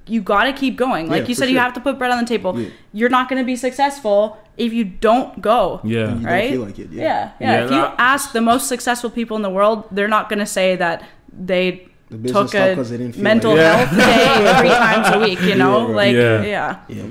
you got to keep going. Like you said, you have to put bread on the table. You're not going to be successful if you don't go. Yeah. Right? You don't feel like it. If you ask the most successful people in the world, they're not going to say that they took a mental health day 3 times a week,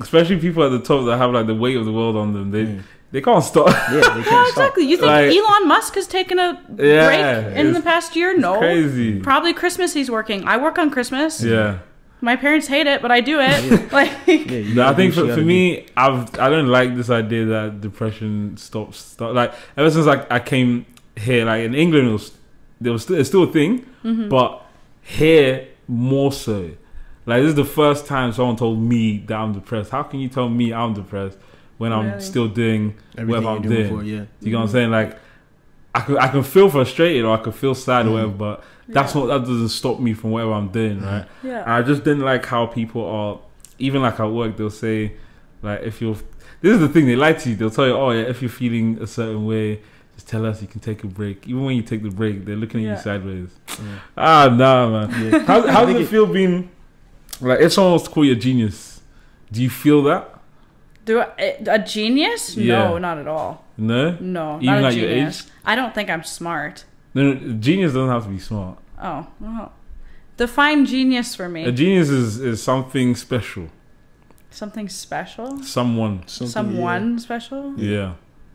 Especially people at the top that have like the weight of the world on them. They can't stop. They can't stop. Exactly. You think Elon Musk has taken a break in the past year? No. Crazy. Probably Christmas he's working. I work on Christmas. Yeah. My parents hate it, but I do it. I think for me, I don't like this idea that depression stops. Like, ever since I came here, like in England, it's still a thing, but here more so. Like, this is the first time someone told me that I'm depressed. How can you tell me I'm depressed when I'm still doing whatever I'm doing? Before, you know what I'm saying? Like, I can feel frustrated or I can feel sad or whatever, but that doesn't stop me from whatever I'm doing, right? Yeah. And I just didn't like how people are, even like at work, they'll say, like, this is the thing, they lie to you. They'll tell you, if you're feeling a certain way, just tell us, you can take a break. Even when you take the break, they're looking at you sideways. Nah, man. How does it feel being, like, if someone was to call you a genius, do you feel that? A genius? No, not at all. No? No, even not at a your genius. age? I don't think I'm smart. No, genius doesn't have to be smart. Oh, well. Define genius for me. A genius is something special. Something special? Someone special? Yeah.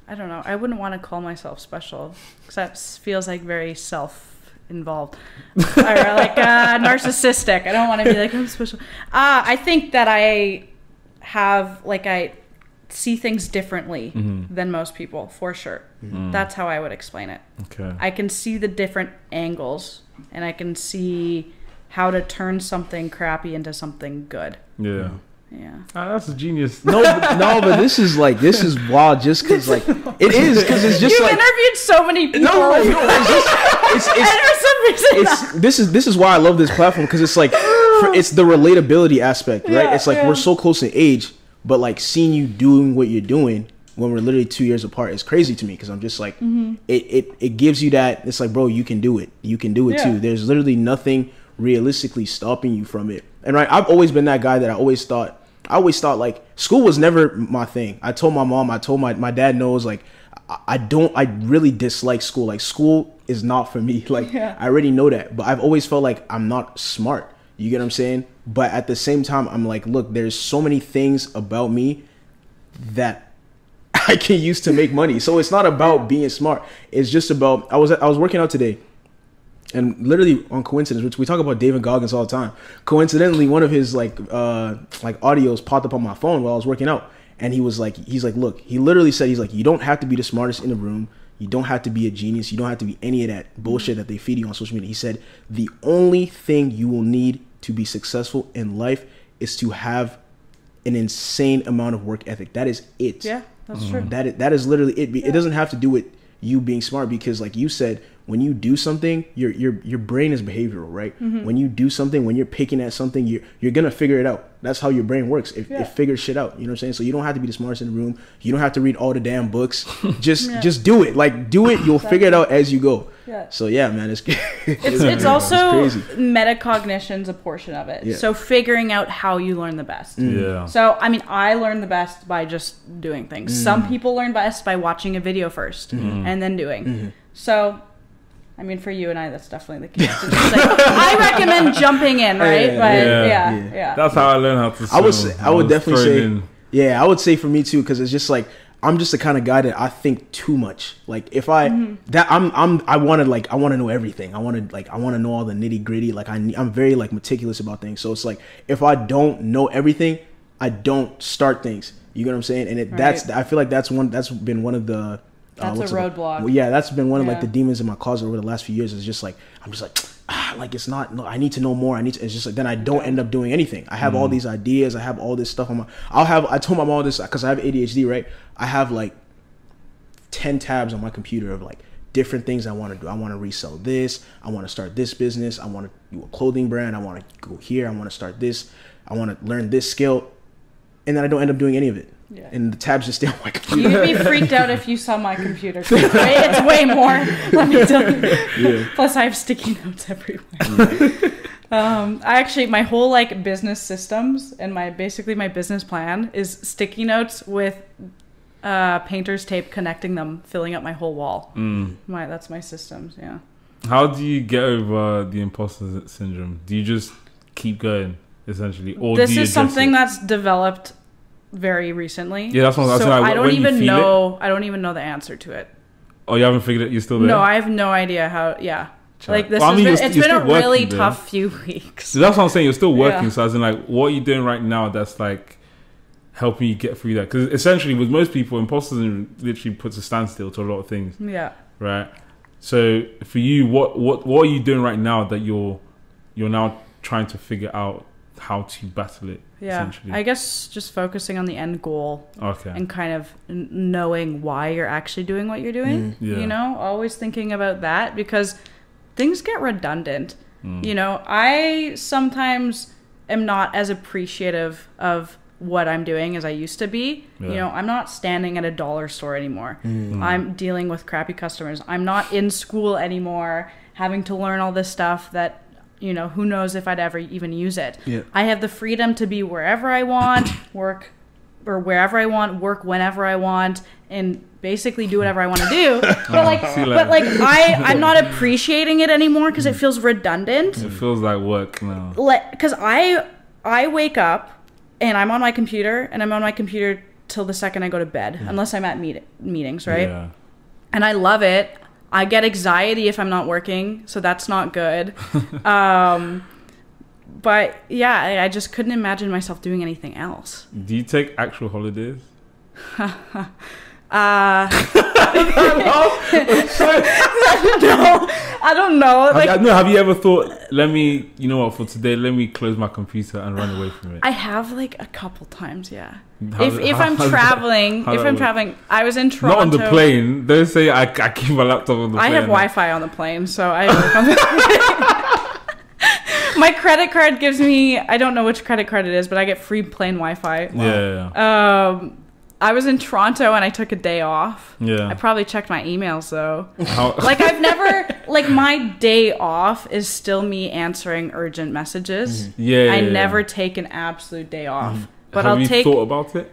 I don't know. I wouldn't want to call myself special, because that feels like very self-involved. Or like narcissistic. I don't want to be like, I'm special. I think that I see things differently than most people, for sure. That's how I would explain it. Okay. I can see the different angles, and I can see how to turn something crappy into something good. Yeah. Yeah. That's a genius. But this is wild. Just because like it is because it's just You've interviewed so many people. No, it's and for some reason, this is why I love this platform because it's like it's the relatability aspect, right? It's like we're so close in age, but like seeing you doing what you're doing when we're literally 2 years apart is crazy to me because I'm just like it gives you that. It's like, bro, you can do it. You can do it too. There's literally nothing realistically stopping you from it. And right, I've always been that guy that I always thought like school was never my thing. I told my mom, I told my dad knows, like I really dislike school. Like school is not for me. Like I already know that, but I've always felt like I'm not smart. You get what I'm saying? But at the same time, I'm like, look, there's so many things about me that I can use to make money. So it's not about being smart. It's just about, I was working out today. And literally on coincidence, which we talk about David Goggins all the time. Coincidentally, one of his like audios popped up on my phone while I was working out, and he's like, look, he literally said, he's like, you don't have to be the smartest in the room, you don't have to be a genius, you don't have to be any of that bullshit that they feed you on social media. He said the only thing you will need to be successful in life is to have an insane amount of work ethic. That is it. Yeah, that's true. That is literally it. It doesn't have to do with you being smart because, like you said, when you do something, your brain is behavioral, right? When you do something, when you're picking at something, you're gonna figure it out. That's how your brain works. It figures shit out. You know what I'm saying? So you don't have to be the smartest in the room. You don't have to read all the damn books. Just do it. Like do it. You'll figure it out as you go. Yeah. So yeah, man, it's also metacognition's a portion of it. Yeah. So figuring out how you learn the best. Yeah. So I mean, I learn the best by just doing things. Some people learn best by watching a video first and then doing. So. I mean, for you and I, that's definitely the case. I recommend jumping in, right? Yeah. That's how I learned how to swim. I would definitely say, I would say for me too, because it's just like I'm just the kind of guy that I think too much. Like if I want to know everything. I want to know all the nitty gritty. Like I'm very like meticulous about things. So it's like if I don't know everything, I don't start things. You get what I'm saying? And I feel like that's been one of the. That's a roadblock. Well, yeah, that's been one of like the demons in my closet over the last few years. It's just like I'm just like like it's not. No, I need to know more. It's just like then I don't end up doing anything. I have all these ideas. I have all this stuff on my. I told my mom this because I have ADHD, right? I have like 10 tabs on my computer of like different things I want to do. I want to resell this. I want to start this business. I want to do a clothing brand. I want to go here. I want to start this. I want to learn this skill, and then I don't end up doing any of it. Yeah. And the tabs just stay on my computer. You'd be freaked out if you saw my computer. It's way more. Let me tell you. Yeah. Plus, I have sticky notes everywhere. I actually, my whole like business systems and my business plan is sticky notes with painter's tape connecting them, filling up my whole wall. That's my systems. Yeah. How do you get over the imposter syndrome? Do you just keep going essentially, or this do you is something that's developed very recently. Yeah, that's what I was saying. Like, I don't even know the answer to it. Oh, you haven't figured it? You're still there? No, I have no idea how. Yeah, like this it's been a really tough few weeks. So that's what I'm saying. You're still working. So as in, like, what are you doing right now that's like helping you get through that? Because essentially, with most people, imposter syndrome literally puts a standstill to a lot of things. Yeah. Right. So for you, what are you doing right now that you're now trying to figure out how to battle it? Yeah, I guess just focusing on the end goal and kind of knowing why you're actually doing what you're doing. You know, always thinking about that because things get redundant. You know, I sometimes am not as appreciative of what I'm doing as I used to be. You know, I'm not standing at a dollar store anymore. I'm dealing with crappy customers. I'm not in school anymore having to learn all this stuff that, you know, who knows if I'd ever even use it. I have the freedom to be wherever I want, work whenever I want, and basically do whatever I want to do. But I'm not appreciating it anymore because it feels redundant. It feels like work now. Because I wake up and I'm on my computer till the second I go to bed, unless I'm at meetings, right? Yeah. And I love it. I get anxiety if I'm not working, so that's not good. But yeah, I just couldn't imagine myself doing anything else. Do you take actual holidays? No, I don't know. Have you ever thought, you know what, for today, let me close my computer and run away from it? I have like a couple times, yeah. If I'm traveling, I was in Toronto. Not on the plane. Don't say I keep my laptop on the plane. I have Wi-Fi on the plane, so I work on the My credit card gives me, I don't know which credit card it is, but I get free plane Wi-Fi. Wow. Yeah. I was in Toronto and I took a day off. Yeah. I probably checked my emails though. I've never, my day off is still me answering urgent messages. Mm-hmm. Yeah. I never take an absolute day off. Mm-hmm. But Have you thought about it?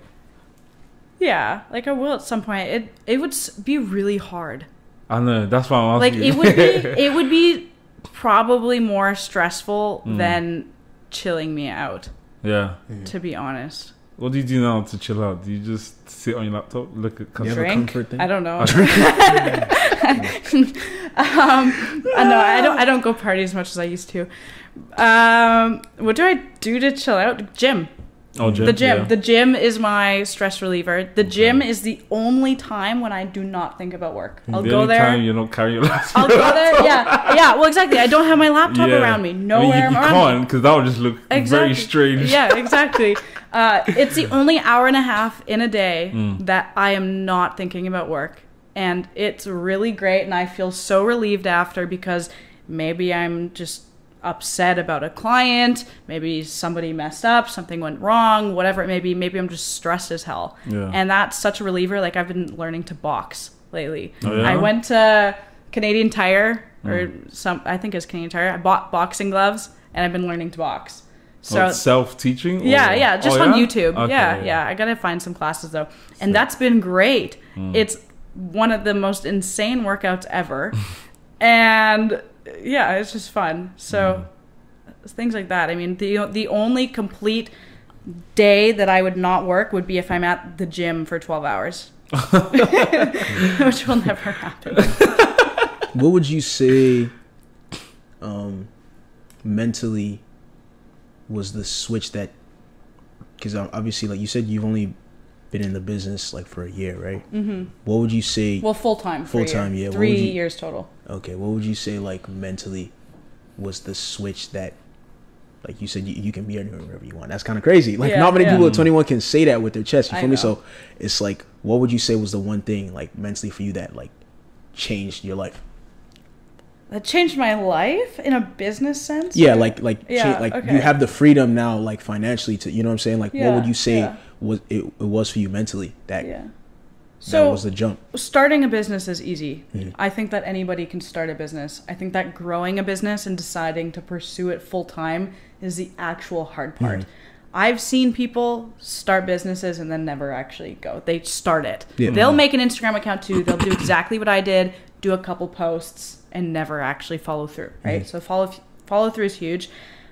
Yeah, I will at some point. It would be really hard. I know, that's why I'm asking. It would be probably more stressful than chilling me out. Yeah. To be honest. What do you do now to chill out? Do you just sit on your laptop, look at drink? I don't know. I don't go party as much as I used to. What do I do to chill out? Gym. Oh, gym. The gym. Yeah. The gym is my stress reliever. The gym is the only time when I do not think about work. I'll go there. Time you're not carrying your laptop. I'll go there. Yeah. Well, exactly. I don't have my laptop around me. Nowhere you around can't, because that would just look very strange. Yeah, exactly. It's the only hour and a half in a day that I am not thinking about work, and it's really great. And I feel so relieved after, because maybe I'm just upset about a client, maybe somebody messed up, something went wrong, whatever it may be. Maybe I'm just stressed as hell, and that's such a reliever. I've been learning to box lately. Oh, yeah? I went to Canadian Tire, I think it's Canadian Tire. I bought boxing gloves, and I've been learning to box. So it's self-teaching? Yeah, just on YouTube. Okay, yeah. I gotta find some classes though, and that's been great. It's one of the most insane workouts ever, and yeah, it's just fun. So things like that. I mean, the only complete day that I would not work would be if I'm at the gym for 12 hours, which will never happen. What would you say mentally was the switch that, because obviously, like you said, you've only been in the business for a year, right? Mm-hmm. What would you say? Well, full-time. Full-time, yeah. 3 years total. Okay, what would you say mentally was the switch that, like you said, you can be anywhere wherever you want? That's kind of crazy. Not many people at 21 can say that with their chest. You feel me? So it's what would you say was the one thing mentally for you that changed your life? That changed my life in a business sense? Yeah, you have the freedom now, financially, to, you know what I'm saying? What would you say it was for you mentally that was the jump? Starting a business is easy. I think that anybody can start a business. I think that growing a business and deciding to pursue it full time is the actual hard part. I've seen people start businesses and then never actually go. They start it. Yeah. They'll make an Instagram account too. They'll do exactly what I did, do a couple posts, and never actually follow through, right? So follow through is huge.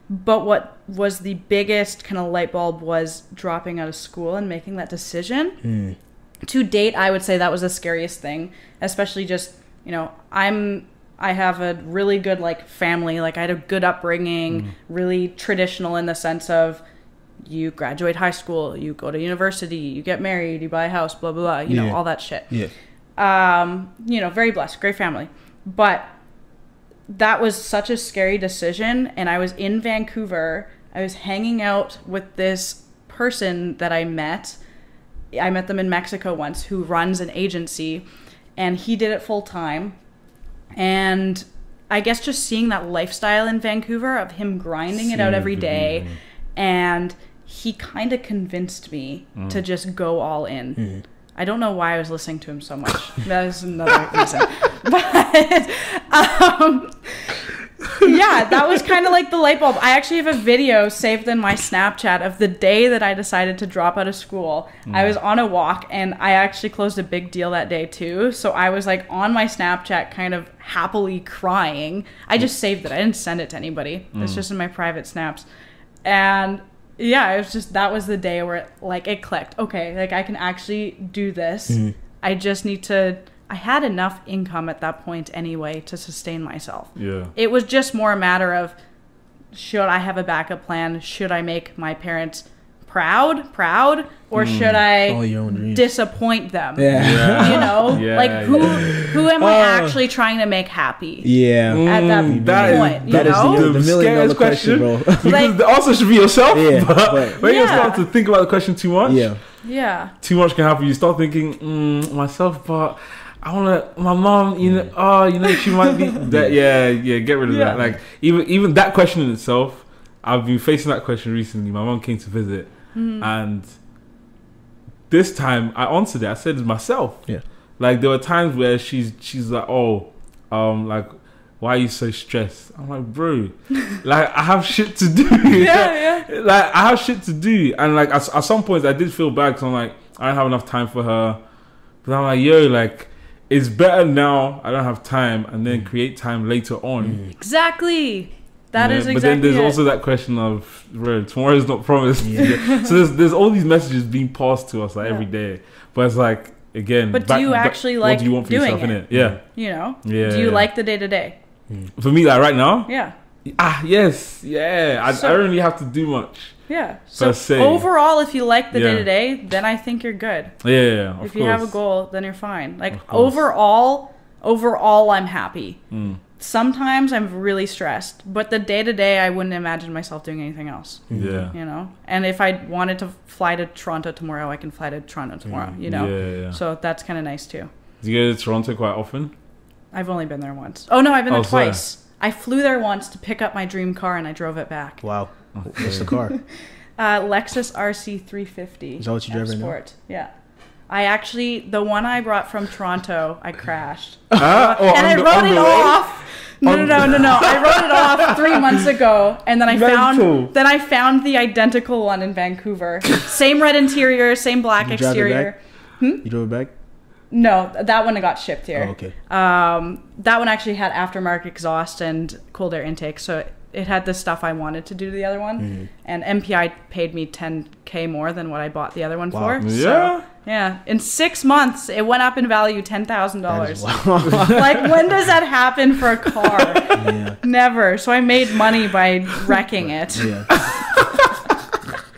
But what was the biggest kind of light bulb was dropping out of school and making that decision. To date, I would say that was the scariest thing, especially just, I have a really good family. I had a good upbringing, really traditional in the sense of you graduate high school, you go to university, you get married, you buy a house, blah, blah, blah, all that shit. Yeah. Very blessed, great family. But that was such a scary decision. And I was in Vancouver. I was hanging out with this person that I met. I met them in Mexico once, who runs an agency, and he did it full time. And I guess just seeing that lifestyle in Vancouver of him grinding it out every day, and he kind of convinced me to just go all in. I don't know why I was listening to him so much. That is another reason. But yeah, that was kind of the light bulb. I actually have a video saved in my Snapchat of the day that I decided to drop out of school. I was on a walk, and I actually closed a big deal that day too. So I was on my Snapchat kind of happily crying. I just saved it. I didn't send it to anybody. It's just in my private snaps. And yeah, it was just, that was the day where it clicked. Okay, I can actually do this. I just need to, I had enough income at that point anyway to sustain myself. Yeah. It was just more a matter of, should I have a backup plan? Should I make my parents proud, or should I disappoint them? You know, like who am I actually trying to make happy? At that point, that is the $1,000,000 question, bro. Because the answer should be yourself. But when you start to think about the question too much, too much can happen. You start thinking, myself, but I want to, my mom, you know, she might be that. Get rid of that. Like even that question in itself, I've been facing that question recently. My mom came to visit, and this time I answered it. I said it myself. Like there were times where she's like, like, why are you so stressed? I'm like, bro, like I have shit to do. Like I have shit to do, and like at some points I did feel bad because I'm like, I don't have enough time for her. But I'm like, yo, like it's better now. I don't have time, and then create time later on. Exactly. That is exactly. But then there's also that question of, bro, tomorrow is not promised. So there's all these messages being passed to us like every day. But it's like, again, but do you actually like what do you want for doing yourself, it? Yeah. You know? Do you like the day to day? For me, like right now? Yeah. Yes. Yeah. I don't really have to do much. Yeah. So overall, if you like the day to day, then I think you're good. Yeah. If you have a goal, then you're fine. Like overall, I'm happy. Sometimes I'm really stressed, but the day to day, I wouldn't imagine myself doing anything else. You know, and if I wanted to fly to Toronto tomorrow, I can fly to Toronto tomorrow. You know, so that's kind of nice too. Do you go to Toronto quite often? I've only been there once. Oh no, I've been there twice. Sorry. I flew there once to pick up my dream car, and I drove it back. Wow, what's the car? Lexus RC 350. Is that what you drive right now? Yeah. I actually, the one I brought from Toronto, I crashed. And I wrote it off. No. I wrote it off 3 months ago, and then I found the identical one in Vancouver. Same red interior, same black exterior. You drove it back? No, that one got shipped here. Oh, okay. That one actually had aftermarket exhaust and cold air intake, so it had the stuff I wanted to do to the other one. And MPI paid me $10K more than what I bought the other one for. So, in 6 months, it went up in value $10,000. Like, when does that happen for a car? Never. So I made money by wrecking it.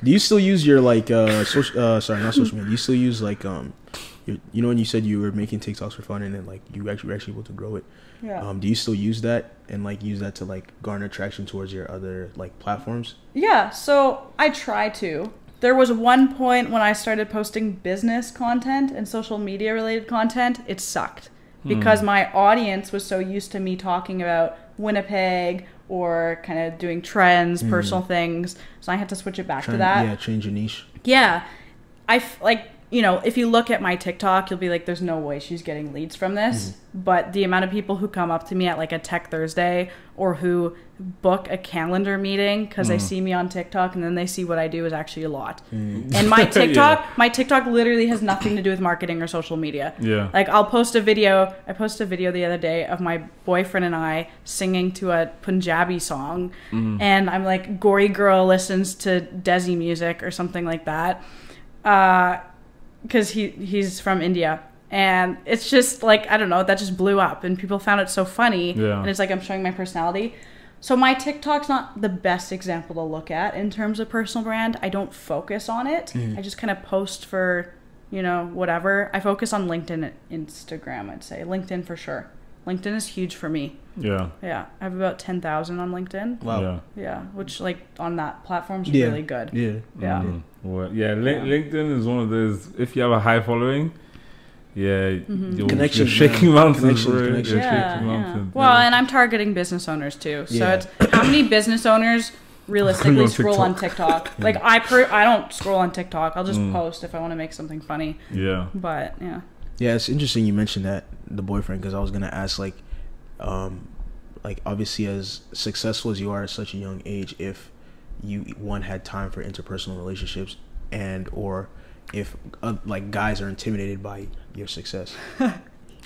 Do you still use your like not social media? Do you still use like you know when you said you were making TikToks for fun and then like you were actually able to grow it? Do you still use that and like use that to like garner traction towards your other like platforms? Yeah, so I try to. There was one point when I started posting business content and social media related content, it sucked because my audience was so used to me talking about Winnipeg or kind of doing trends, personal things. So I had to switch it back to that. Yeah, change your niche. Yeah. You know, if you look at my TikTok, you'll be like, there's no way she's getting leads from this. But the amount of people who come up to me at like a Tech Thursday or who book a calendar meeting because they see me on TikTok and then they see what I do is actually a lot. And my TikTok literally has nothing to do with marketing or social media. Like I'll post a video. I posted a video the other day of my boyfriend and I singing to a Punjabi song. And I'm like, Gory Girl listens to Desi music or something like that. Because he's from India, and it's just like, I don't know, that just blew up and people found it so funny. And it's like I'm showing my personality. So my TikTok's not the best example to look at in terms of personal brand. I don't focus on it. I just kind of post for, you know, whatever. I focus on LinkedIn and Instagram, I'd say. LinkedIn for sure. LinkedIn is huge for me. Yeah, I have about 10,000 on LinkedIn. Wow. Yeah, which like on that platform is really good. LinkedIn is one of those, if you have a high following, you're shaking mountains. Well, and I'm targeting business owners too. So it's how many business owners realistically scroll on TikTok? Like I don't scroll on TikTok. I'll just post if I want to make something funny. But yeah, it's interesting you mentioned that, the boyfriend, because I was gonna ask like obviously as successful as you are at such a young age, if you had time for interpersonal relationships and or if like guys are intimidated by your success. I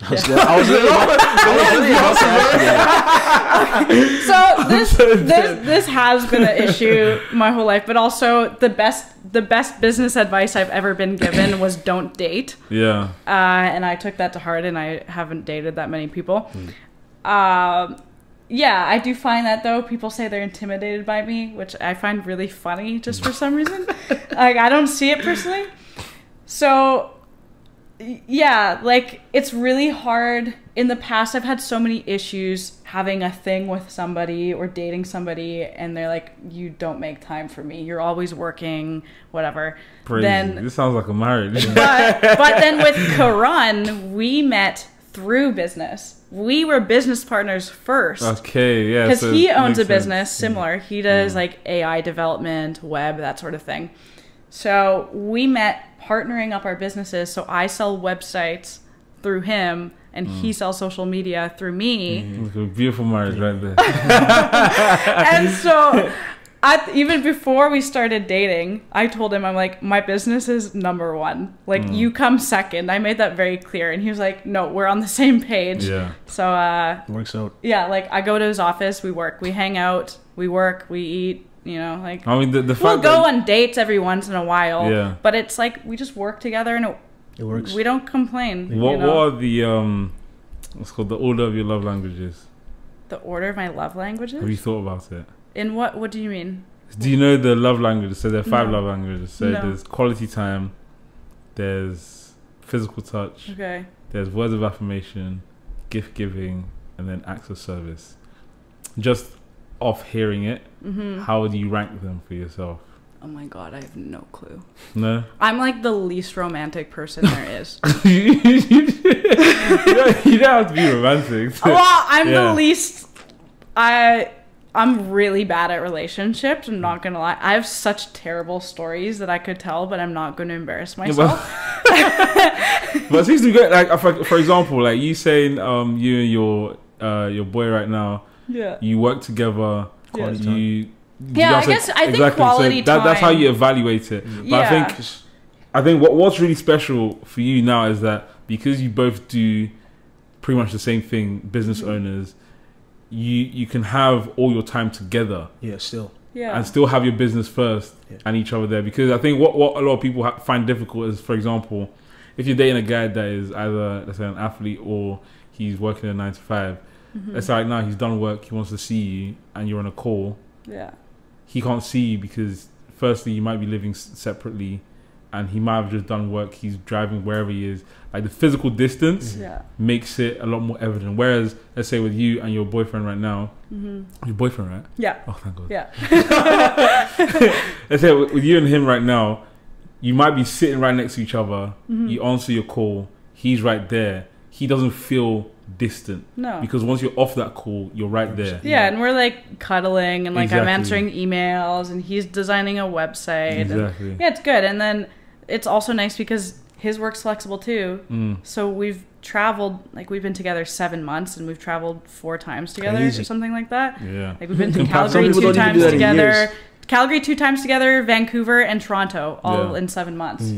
was really about to ask So this has been an issue my whole life, but also the best business advice I've ever been given was don't date. And I took that to heart, and I haven't dated that many people. yeah, I do find that though. People say they're intimidated by me, which I find really funny just for some reason. Like, I don't see it personally. So, yeah, like, it's really hard. In the past, I've had so many issues having a thing with somebody or dating somebody, and they're like, you don't make time for me. You're always working, whatever. Crazy. Then, this sounds like a marriage. but then with Karan, we met through business. We were business partners first. Okay, yeah. Because so he owns a sense. business similar. He does like AI development, web, that sort of thing. So we met partnering up our businesses. So I sell websites through him, and he sells social media through me. It's a beautiful marriage right there. And so even before we started dating, I told him, I'm like, my business is number one. Like, you come second. I made that very clear. And he was like, no, we're on the same page. Yeah. So, Works out. yeah, like, I go to his office, we work, we hang out, we work, we eat, you know, like, I mean, the fact we'll go on dates every once in a while. Yeah. But it's like, we just work together and It works. we don't complain. What you know? are the what's called the order of your love languages? The order of my love languages? Have you thought about it? In what do you mean? Do you know the love languages? So there are 5 No. love languages. So No. there's quality time, there's physical touch, Okay. there's words of affirmation, gift giving, and then acts of service. Just off hearing it, how do you rank them for yourself? Oh my god, I have no clue. No? I'm like the least romantic person there is. you don't have to be romantic. Well, I'm Yeah. the least. I'm really bad at relationships. I'm not gonna lie. I have such terrible stories that I could tell, but I'm not going to embarrass myself. But it seems to be great. Like, for example, like you saying, you and your boy right now, Yeah. you work together. Quality You. Yeah, that's I guess I think exactly. quality So that's how time- you evaluate it. But Yeah. I think what's really special for you now is that because you both do pretty much the same thing, business owners, you can have all your time together Yeah, still. Yeah. and still have your business first and each other there. Because I think what a lot of people find difficult is, for example, if you're dating a guy that is either, let's say, an athlete or he's working a 9 to 5, let's say right now he's done work, he wants to see you, and you're on a call. Yeah. He can't see you because firstly you might be living separately, and he might have just done work, he's driving wherever he is. Like, the physical distance Yeah. makes it a lot more evident. Whereas, let's say with you and your boyfriend right now, your boyfriend, right? Yeah. Oh, thank God. Yeah. Let's say with you and him right now, you might be sitting right next to each other, you answer your call, he's right there, he doesn't feel distant. No. Because once you're off that call, you're right there. Yeah, and we're like cuddling, and like I'm Exactly. answering emails, and he's designing a website. Exactly. And, yeah, it's good. And then it's also nice because his work's flexible too. So we've traveled, like we've been together 7 months, and we've traveled 4 times together Crazy. or something like that. Yeah. Like we've been to Some Calgary people 2 don't even times do that in together. years. Calgary 2 times together, Vancouver and Toronto, all Yeah. in 7 months.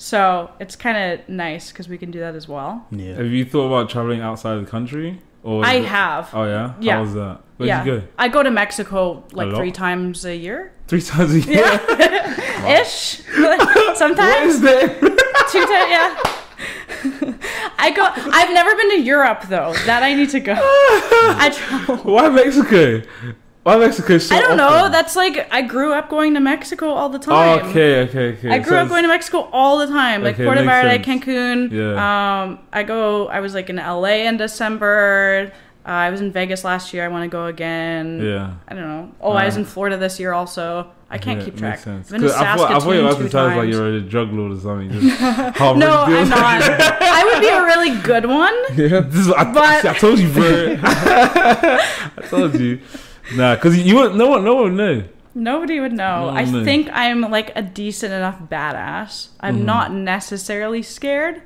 So it's kind of nice because we can do that as well. Yeah. Have you thought about traveling outside of the country? Or I is it- have. Oh yeah? Yeah. How was that? Where'd Yeah. you go? I go to Mexico like A lot? 3 times a year. 3 times a year? Yeah. Ish. What Sometimes. is that? 2 times, yeah. I've never been to Europe though. That I need to go. I travel. Why Mexico? Why Mexico so I don't know. often? That's like I grew up going to Mexico all the time. Oh, okay. I grew up going to Mexico all the time, like Okay, Puerto makes Vallarta, sense. Cancun. Yeah. I was like in LA in December. I was in Vegas last year. I want to go again. Yeah. I don't know. Oh, I was in Florida this year also. I can't keep track. Makes sense. I've been to 'Cause I thought you Saskatoon were 2 about to tell us like times. you're a drug lord or something. Just harboring No, I'm deals. not. I would be a really good one. Yeah, this is, But- I told you, bro. I told you. Nah, because you wouldn't. No one would know. Nobody would know. No, I no. think I'm like a decent enough badass. I'm not necessarily scared.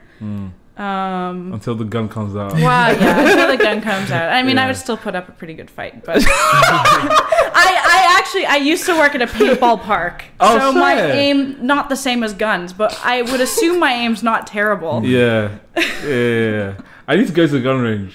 Until the gun comes out. Well, yeah, until the gun comes out. I mean, Yeah. I would still put up a pretty good fight, but I used to work at a paintball park, Oh, so my shit. aim not the same as guns, but I would assume my aim's not terrible. Yeah. I need to go to the gun range.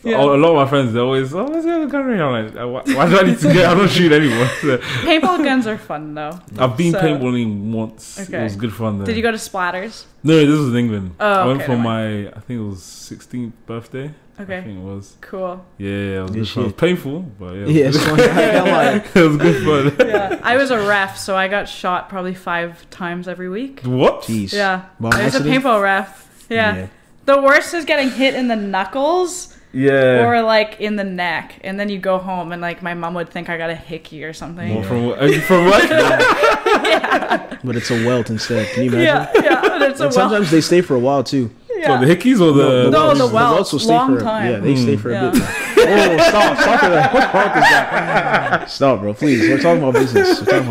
Yeah. A lot of my friends, they're always, oh, let's go to the gun range. I'm like, why do I need to go? I'm not shooting anymore. So, Paintball guns are fun though. I've been So- paintballing once. Okay. It was good fun though. Did you go to Splatters? No, this was in England. Oh, I went okay, for never my, I think it was 16th birthday. Okay. I think it was. Cool. Yeah, it was Good good fun. It was shit. painful, but yeah. Yeah, it's funny. It was good fun. Yeah, I was a ref, so I got shot probably 5 times every week. What? Jeez. Yeah, Bomb I was a accident? paintball ref. Yeah. The worst is getting hit in the knuckles. Yeah. Or like in the neck, and then you go home and like my mom would think I got a hickey or something. Well, from what? Yeah. But it's a welt instead. Can you imagine? Yeah, but it's And sometimes they stay for a while too. Yeah. So the hickeys or the... No, the welts welts. will stay Long for time. Yeah, they stay for Yeah. a bit. Oh, stop with that. What's wrong with that? Stop, bro. Please. We're talking about business. You know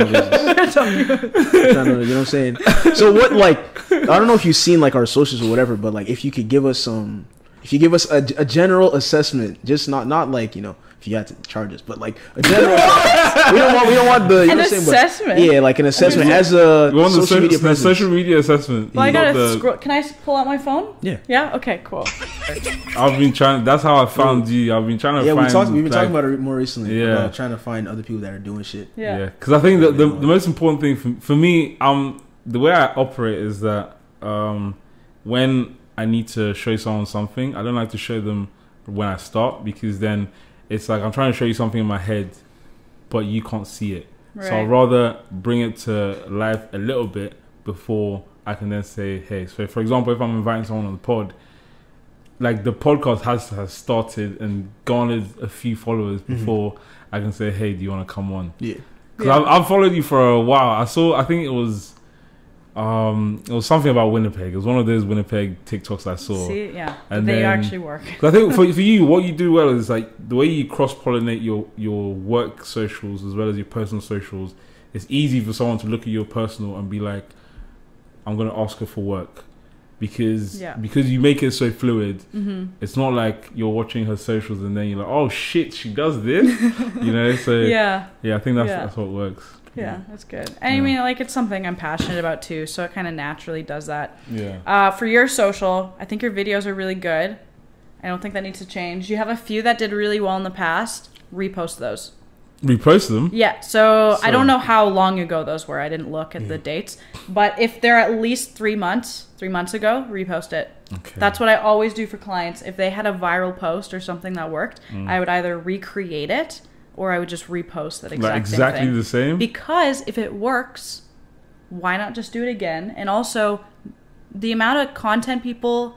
what I'm saying? So what, like, I don't know if you've seen like our socials or whatever, but like if you could give us a general assessment, just not like, you know, if you had to charge us, but like a general we don't want the, you know what I'm saying, assessment. Yeah, like an assessment as a We want the social media presence. social media assessment. Well, I not gotta scroll. Can I pull out my phone? Yeah. Yeah. Okay. Cool. I've been trying. That's how I found you. I've been trying to find. We've been talking about it more recently. Yeah. About trying to find other people that are doing shit. Yeah. Because I think the most important thing for me, the way I operate is that when I need to show someone something, I don't like to show them when I start, because then it's like I'm trying to show you something in my head, but you can't see it. Right. So I'd rather bring it to life a little bit before I can then say, hey. So for example, if I'm inviting someone on the pod, like the podcast has started and garnered a few followers before I can say, hey, do you want to come on? Yeah. Because I've followed you for a while. I think it was something about Winnipeg. It was one of those Winnipeg TikToks I saw. See, yeah, And they then- actually work. I think for you, what you do well is like the way you cross-pollinate your work socials as well as your personal socials. It's easy for someone to look at your personal and be like, I'm going to ask her for work. Because you make it so fluid. It's not like you're watching her socials and then you're like, oh shit, she does this. You know, so Yeah. I think that's what works. Yeah, that's good. And I mean, like, it's something I'm passionate about too, so it kind of naturally does that. Yeah. For your social, I think your videos are really good. I don't think that needs to change. You have a few that did really well in the past. Repost those. Repost them? Yeah, so I don't know how long ago those were. I didn't look at the dates. But if they're at least 3 months ago, repost it. Okay. That's what I always do for clients. If they had a viral post or something that worked, I would either recreate it or I would just repost that exactly same thing. the same? Because if it works, why not just do it again? And also, the amount of content people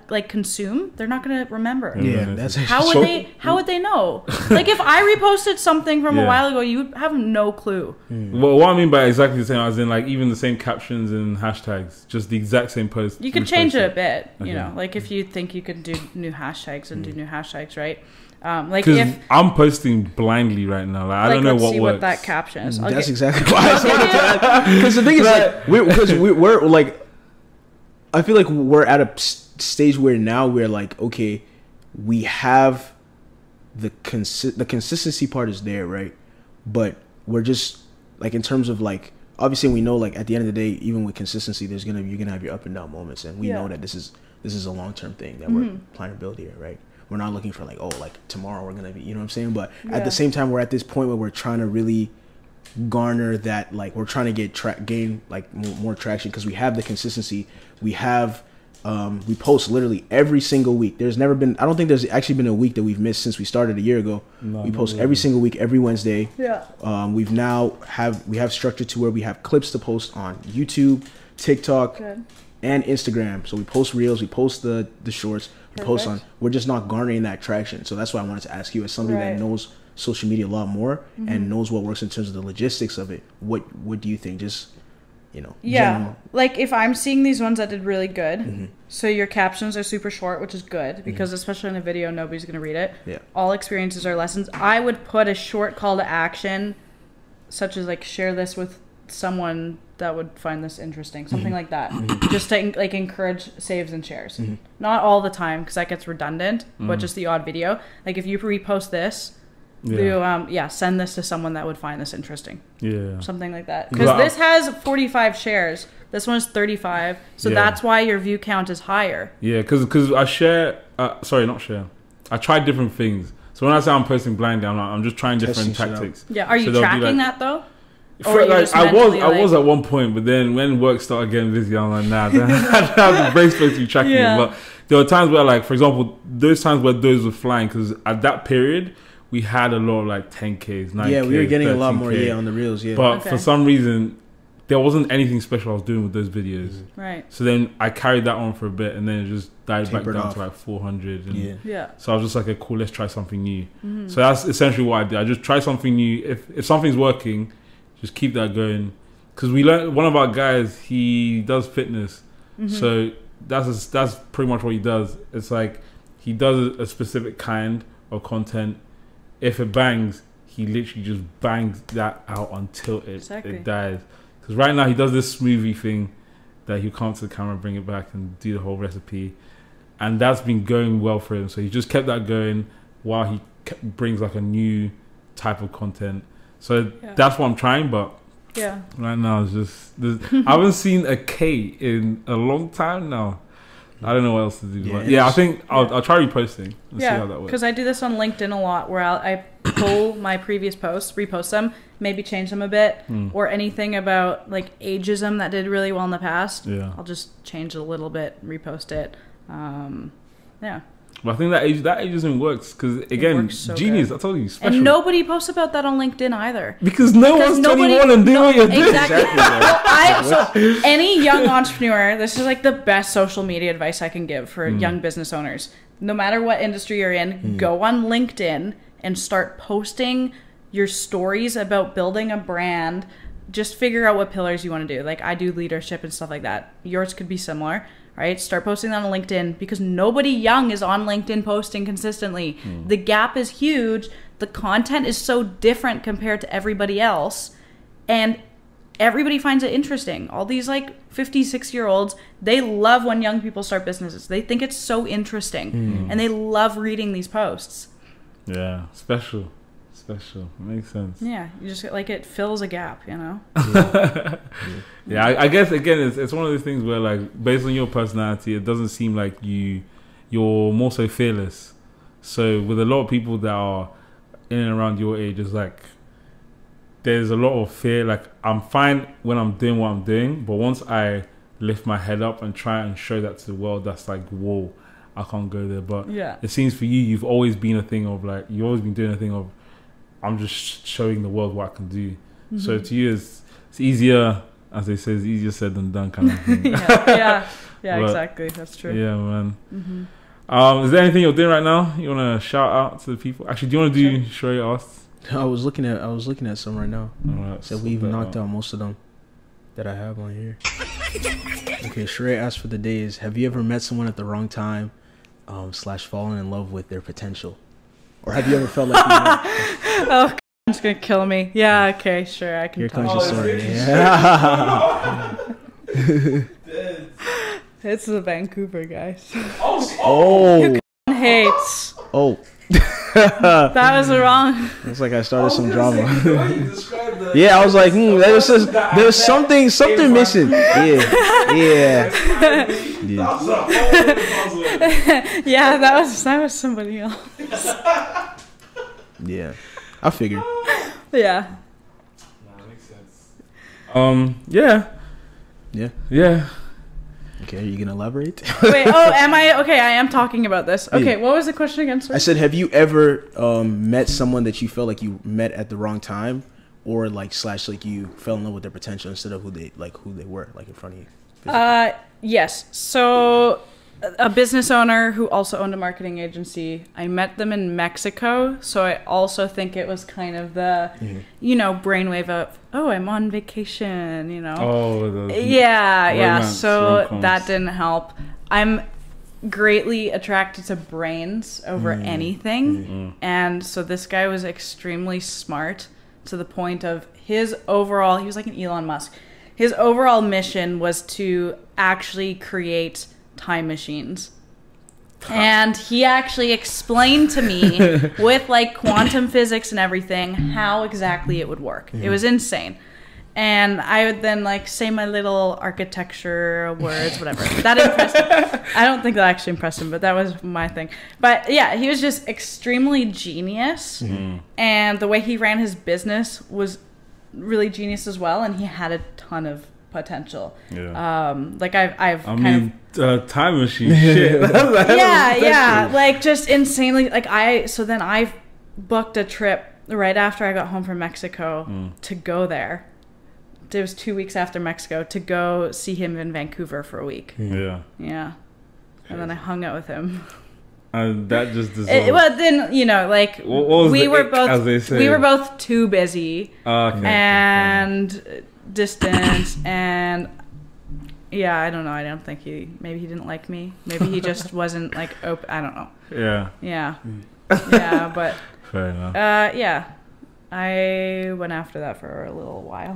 like consume, they're not going to remember. Yeah, that's How would they know? Like if I reposted something from a while ago, you have no clue. Well, what I mean by exactly the same, as in like even the same captions and hashtags, just the exact same post. You could change it a bit, Okay. you know, like if you think you could do new hashtags and do new hashtags, right? Like Because if I'm posting blindly right now. Like, I don't know let's what see works. what that caption is. That's exactly why I started that. Because the thing is, like, we're like, I feel like we're at a stage where now we're like, okay, we have the consistency part is there, right? But we're just like, in terms of like, obviously we know like at the end of the day, even with consistency, you're gonna have your up and down moments, and we know that this is a long-term thing that we're trying to build here, right? We're not looking for like, oh, like tomorrow we're gonna be, you know what I'm saying? But at the same time, we're at this point where we're trying to really garner that, like, we're trying to gain like more traction, because we have the consistency. We have we post literally every single week. I don't think there's actually been a week that we've missed since we started a year ago. We post every single week, every Wednesday. We have structure to where we have clips to post on YouTube, TikTok, and Instagram. So we post reels, we post the shorts, we post on. We're just not garnering that traction. So that's why I wanted to ask you, as somebody that knows social media a lot more and knows what works in terms of the logistics of it, what do you think? Just, you know, general. Like if I'm seeing these ones that did really good, so your captions are super short, which is good, because especially in a video, nobody's going to read it. All experiences are lessons. I would put a short call to action, such as like, share this with someone that would find this interesting, something like that, just to like encourage saves and shares. Not all the time, because that gets redundant, but just the odd video. Like if you repost this, send this to someone that would find this interesting. Something like that. Because this has 45 shares. This one is 35. So that's why your view count is higher. Yeah, because I share... not share. I try different things. So when I say I'm posting blindly, I'm just trying different tactics. Yeah, are you so tracking that though? I was at one point, but then when work started getting busy, I'm like, nah, I have the brain space to be tracking it. But there were times where, like, for example, those times where those were flying, because at that period we had a lot of like 10Ks, 9Ks. Yeah, we were getting a lot more on on the reels. Yeah, but for some reason there wasn't anything special I was doing with those videos. Right. So then I carried that on for a bit, and then it just died back down off to like 400. And so I was just like, cool, let's try something new. So that's essentially what I did. I just try something new. If something's working, just keep that going. Because we learned, one of our guys, he does fitness. So that's pretty much what he does. It's like he does a specific kind of content. If it bangs, he literally just bangs that out until it dies. Because right now he does this smoothie thing that he'll come to the camera, bring it back, and do the whole recipe, and that's been going well for him. So he just kept that going while he brings like a new type of content. So that's what I'm trying, but right now it's just I haven't seen a K in a long time now. I don't know what else to do. I think I'll try reposting and see how that works. Because I do this on LinkedIn a lot, where I pull my previous posts, repost them, maybe change them a bit, or anything about like ageism that did really well in the past. I'll just change it a little bit, repost it. But I think that ageism works because, again, so genius. Good. I told you, special. And nobody posts about that on LinkedIn either. Because no one's 21 and doing what you're doing. Exactly. So any young entrepreneur, this is like the best social media advice I can give for young business owners. No matter what industry you're in, go on LinkedIn and start posting your stories about building a brand. Just figure out what pillars you want to do. Like I do leadership and stuff like that. Yours could be similar. Right? Start posting that on LinkedIn, because nobody young is on LinkedIn posting consistently. The gap is huge. The content is so different compared to everybody else. And everybody finds it interesting. All these like 56-year-olds, they love when young people start businesses. They think it's so interesting. And they love reading these posts. Yeah, special. Makes sense. Yeah, you just like, it fills a gap, you know. I guess again it's one of those things where, like, based on your personality, it doesn't seem like you're more so fearless. So with a lot of people that are in and around your age, it's like there's a lot of fear. Like, I'm fine when I'm doing what I'm doing, but once I lift my head up and try and show that to the world, that's like, whoa, I can't go there. But it seems for you've always been a thing of like, you've always been doing a thing of, I'm just showing the world what I can do. So to you, it's easier, as they say, it's easier said than done kind of thing. But, exactly. That's true. Yeah, man. Is there anything you're doing right now you want to shout out to the people? Actually, do you want to do Shrey Asks? I was looking at some right now. Right, so we've knocked out most of them that I have on here. Okay, Shrey Asks for the day is: have you ever met someone at the wrong time, / fallen in love with their potential? Or have you ever felt like oh, it's gonna kill me. Yeah, okay, sure, I can. Here comes your story. It's the Vancouver guys. Oh. Hates. Oh. That was wrong. It's like I started some drama. Yeah, I was like, there was something missing. Yeah, that was somebody else. Yeah, I figured. Yeah. That makes sense. Yeah. Okay, are you gonna elaborate? Wait. Oh, am I? Okay, I am talking about this. Okay, what was the question again? Sorry? I said, have you ever met someone that you felt like you met at the wrong time, or like / like you fell in love with their potential instead of who they were like in front of you? Yes. So, a business owner who also owned a marketing agency. I met them in Mexico, so I also think it was kind of the, brainwave of, oh, I'm on vacation, Oh, yeah. So that didn't help. I'm greatly attracted to brains over anything, and so this guy was extremely smart to the point of he was like an Elon Musk. His overall mission was to actually create time machines. And he actually explained to me with like quantum physics and everything how exactly it would work. It was insane. And I would then like say my little architecture words, whatever. That impressed him. I don't think that actually impressed him, but that was my thing. But yeah, he was just extremely genius. And the way he ran his business was really genius as well, and he had a ton of potential. Yeah. Like I've time machine shit. yeah, like just insanely. Like so then I booked a trip right after I got home from Mexico to go there. It was 2 weeks after Mexico to go see him in Vancouver for a week. Yeah. Yeah. And then I hung out with him. And that just dissolved. Well, then, you know, like we were both too busy and distant, and yeah, I don't know. I don't think maybe he didn't like me. Maybe he just wasn't like open. I don't know. Yeah. Yeah. Yeah, but fair enough. Yeah. I went after that for a little while.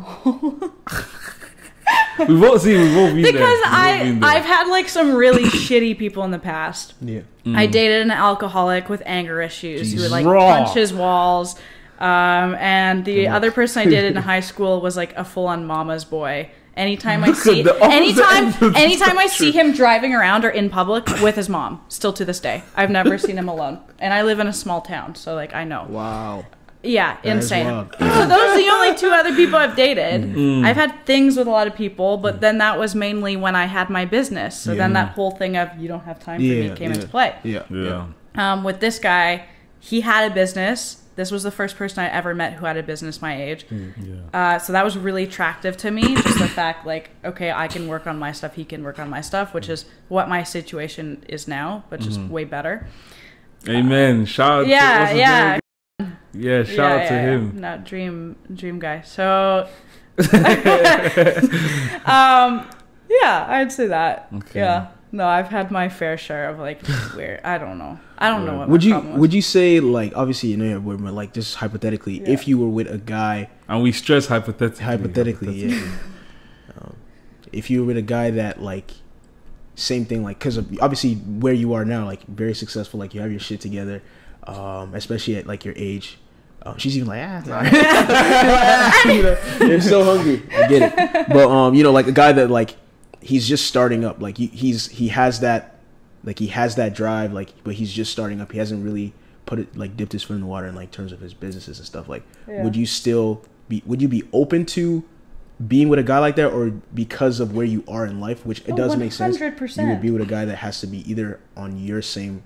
We've all been because there. I've had like some really shitty people in the past. Yeah. I dated an alcoholic with anger issues who would like punch his walls. And the other person I dated in high school was like a full-on mama's boy. Anytime I see him driving around or in public with his mom, still to this day, I've never seen him alone. And I live in a small town, so like I know. Wow. Yeah, insane. So those are the only two other people I've dated. I've had things with a lot of people, but then that was mainly when I had my business. So then that whole thing of you don't have time for me came into play. Yeah. With this guy, he had a business. This was the first person I ever met who had a business my age. So that was really attractive to me. Just the fact, like, okay, I can work on my stuff, he can work on my stuff, which is what my situation is now, but just way better. Amen. Shout out to yeah, shout out to him. No, dream guy. So, yeah, I'd say that. Okay. Yeah. No, I've had my fair share of like weird. I don't know what. Would you say, like, obviously, you know, we're like just hypothetically, if you were with a guy, and we stress hypothetically, yeah. If you were with a guy that, like, same thing, like, because obviously where you are now, like, very successful, like, you have your shit together, especially at like your age. She's even like, you're so hungry. I get it. But you know, like a guy that like he's just starting up, like he has that drive, like, but he's just starting up. He hasn't really dipped his foot in the water in like terms of his businesses and stuff. Like, would you be open to being with a guy like that, or because of where you are in life, which it does 100%. Make sense, you would be with a guy that has to be either on your same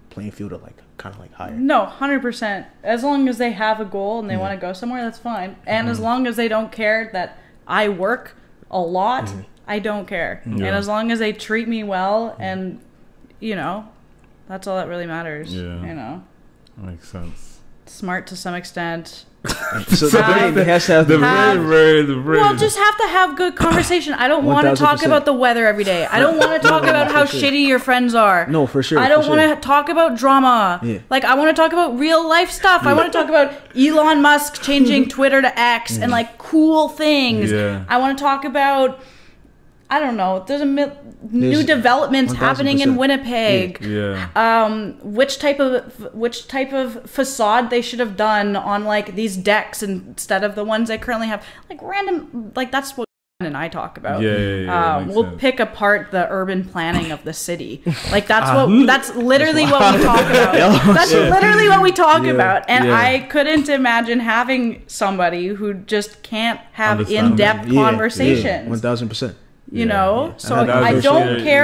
playing field or like kind of like higher? No, 100%. As long as they have a goal and they want to go somewhere, that's fine. And as long as they don't care that I work a lot, I don't care. And as long as they treat me well, and you know, that's all that really matters. Yeah, you know, makes sense. Smart to some extent. So the brain has to have the brain. Well, just have to have good conversation. I don't want to talk about the weather every day. I don't want to talk about how shitty your friends are. No, for sure. I don't want to talk about drama. Yeah. Like, I want to talk about real life stuff. I want to talk about Elon Musk changing Twitter to X and like cool things. Yeah. I want to talk about, I don't know, there's new developments 1,000%. Happening in Winnipeg. Yeah. Which type of facade they should have done on like these decks instead of the ones they currently have. Like random, like that's what and I talk about. Yeah. We'll pick apart the urban planning of the city. Like that's literally what we talk about. That's literally what we talk about. And I couldn't imagine having somebody who just can't have in-depth conversations. 1,000%. You know, so I don't care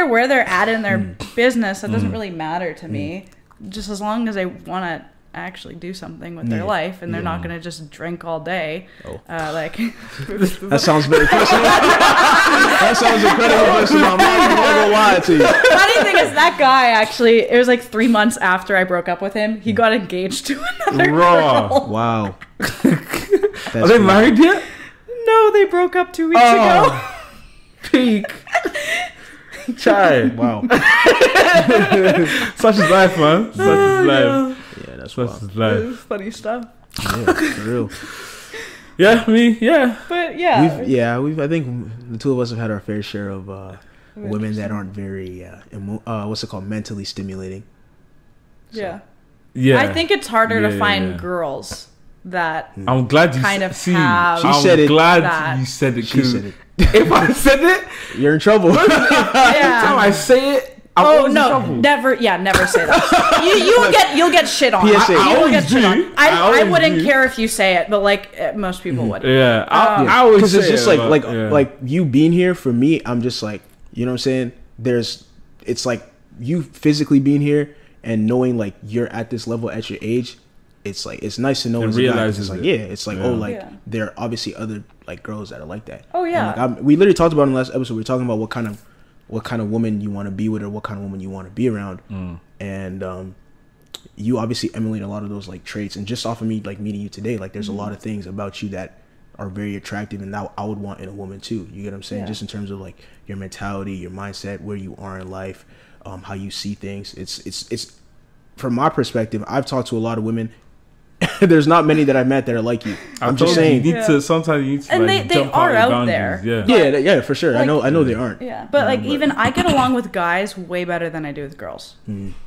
where they're at in their business. That doesn't really matter to me. Just as long as they want to actually do something with their life and they're not going to just drink all day. Like that sounds very personal. That sounds incredibly personal. I'm not going to lie to you. Funny thing is, that guy actually, it was like 3 months after I broke up with him, he got engaged to another girl. Wow. Are they married yet? No, they broke up 2 weeks ago. Peak. Chai. Wow. Such is life, man. Such is life. Yeah, that's such is life. Funny stuff. Yeah, for real. Yeah, me, yeah. But yeah. I think the two of us have had our fair share of women that aren't very mentally stimulating. So. Yeah. I think it's harder to find girls that I'm glad you kind of see. have. I'm glad you said it. She said it. If I said it, you're in trouble. Every time I say it, Oh no, never say that. You'll get shit on. I wouldn't care if you say it, but like most people would. Yeah, I always because it's just like yeah. you being here for me. I'm just like, you know what I'm saying. It's like you physically being here and knowing like you're at this level at your age. It's like it's nice to know. Realizes like it's like there are obviously other like girls that are like that. Oh yeah. And, like, we literally talked about in the last episode. We were talking about what kind of woman you want to be with or what kind of woman you want to be around. And you obviously emulate a lot of those like traits. And just off of me like meeting you today, like there's a lot of things about you that are very attractive and that I would want in a woman too. You get what I'm saying? Just in terms of like your mentality, your mindset, where you are in life, how you see things. It's from my perspective. I've talked to a lot of women. There's not many that I've met that are like you. I'm just saying. You need to sometimes you need to and like they jump are out there. Yeah, for sure. Like, I know they aren't. Yeah, but like even I get along with guys way better than I do with girls.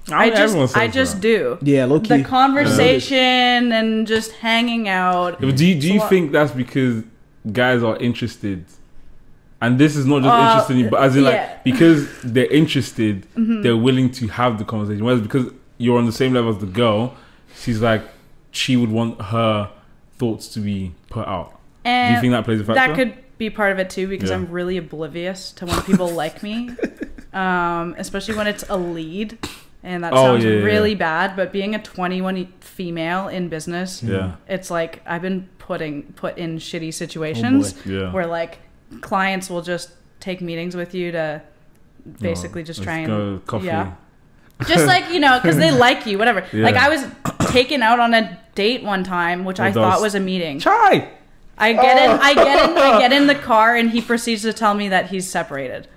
I just do. Yeah, low key. The conversation and just hanging out. Do you think that's because guys are interested? And this is not just interested in you, but as in like because they're interested, they're willing to have the conversation. Whereas because you're on the same level as the girl, she's like she would want her thoughts to be put out. And do you think that plays a factor? That could be part of it too, because I'm really oblivious to when people like me, especially when it's a lead, and that sounds really bad. But being a 21 female in business, it's like I've been put in shitty situations where like clients will just take meetings with you to basically just try and coffee. Just like, you know, because they like you, whatever. Like I was taken out on a date one time, which I thought was a meeting. Try. I get in the car, and he proceeds to tell me that he's separated.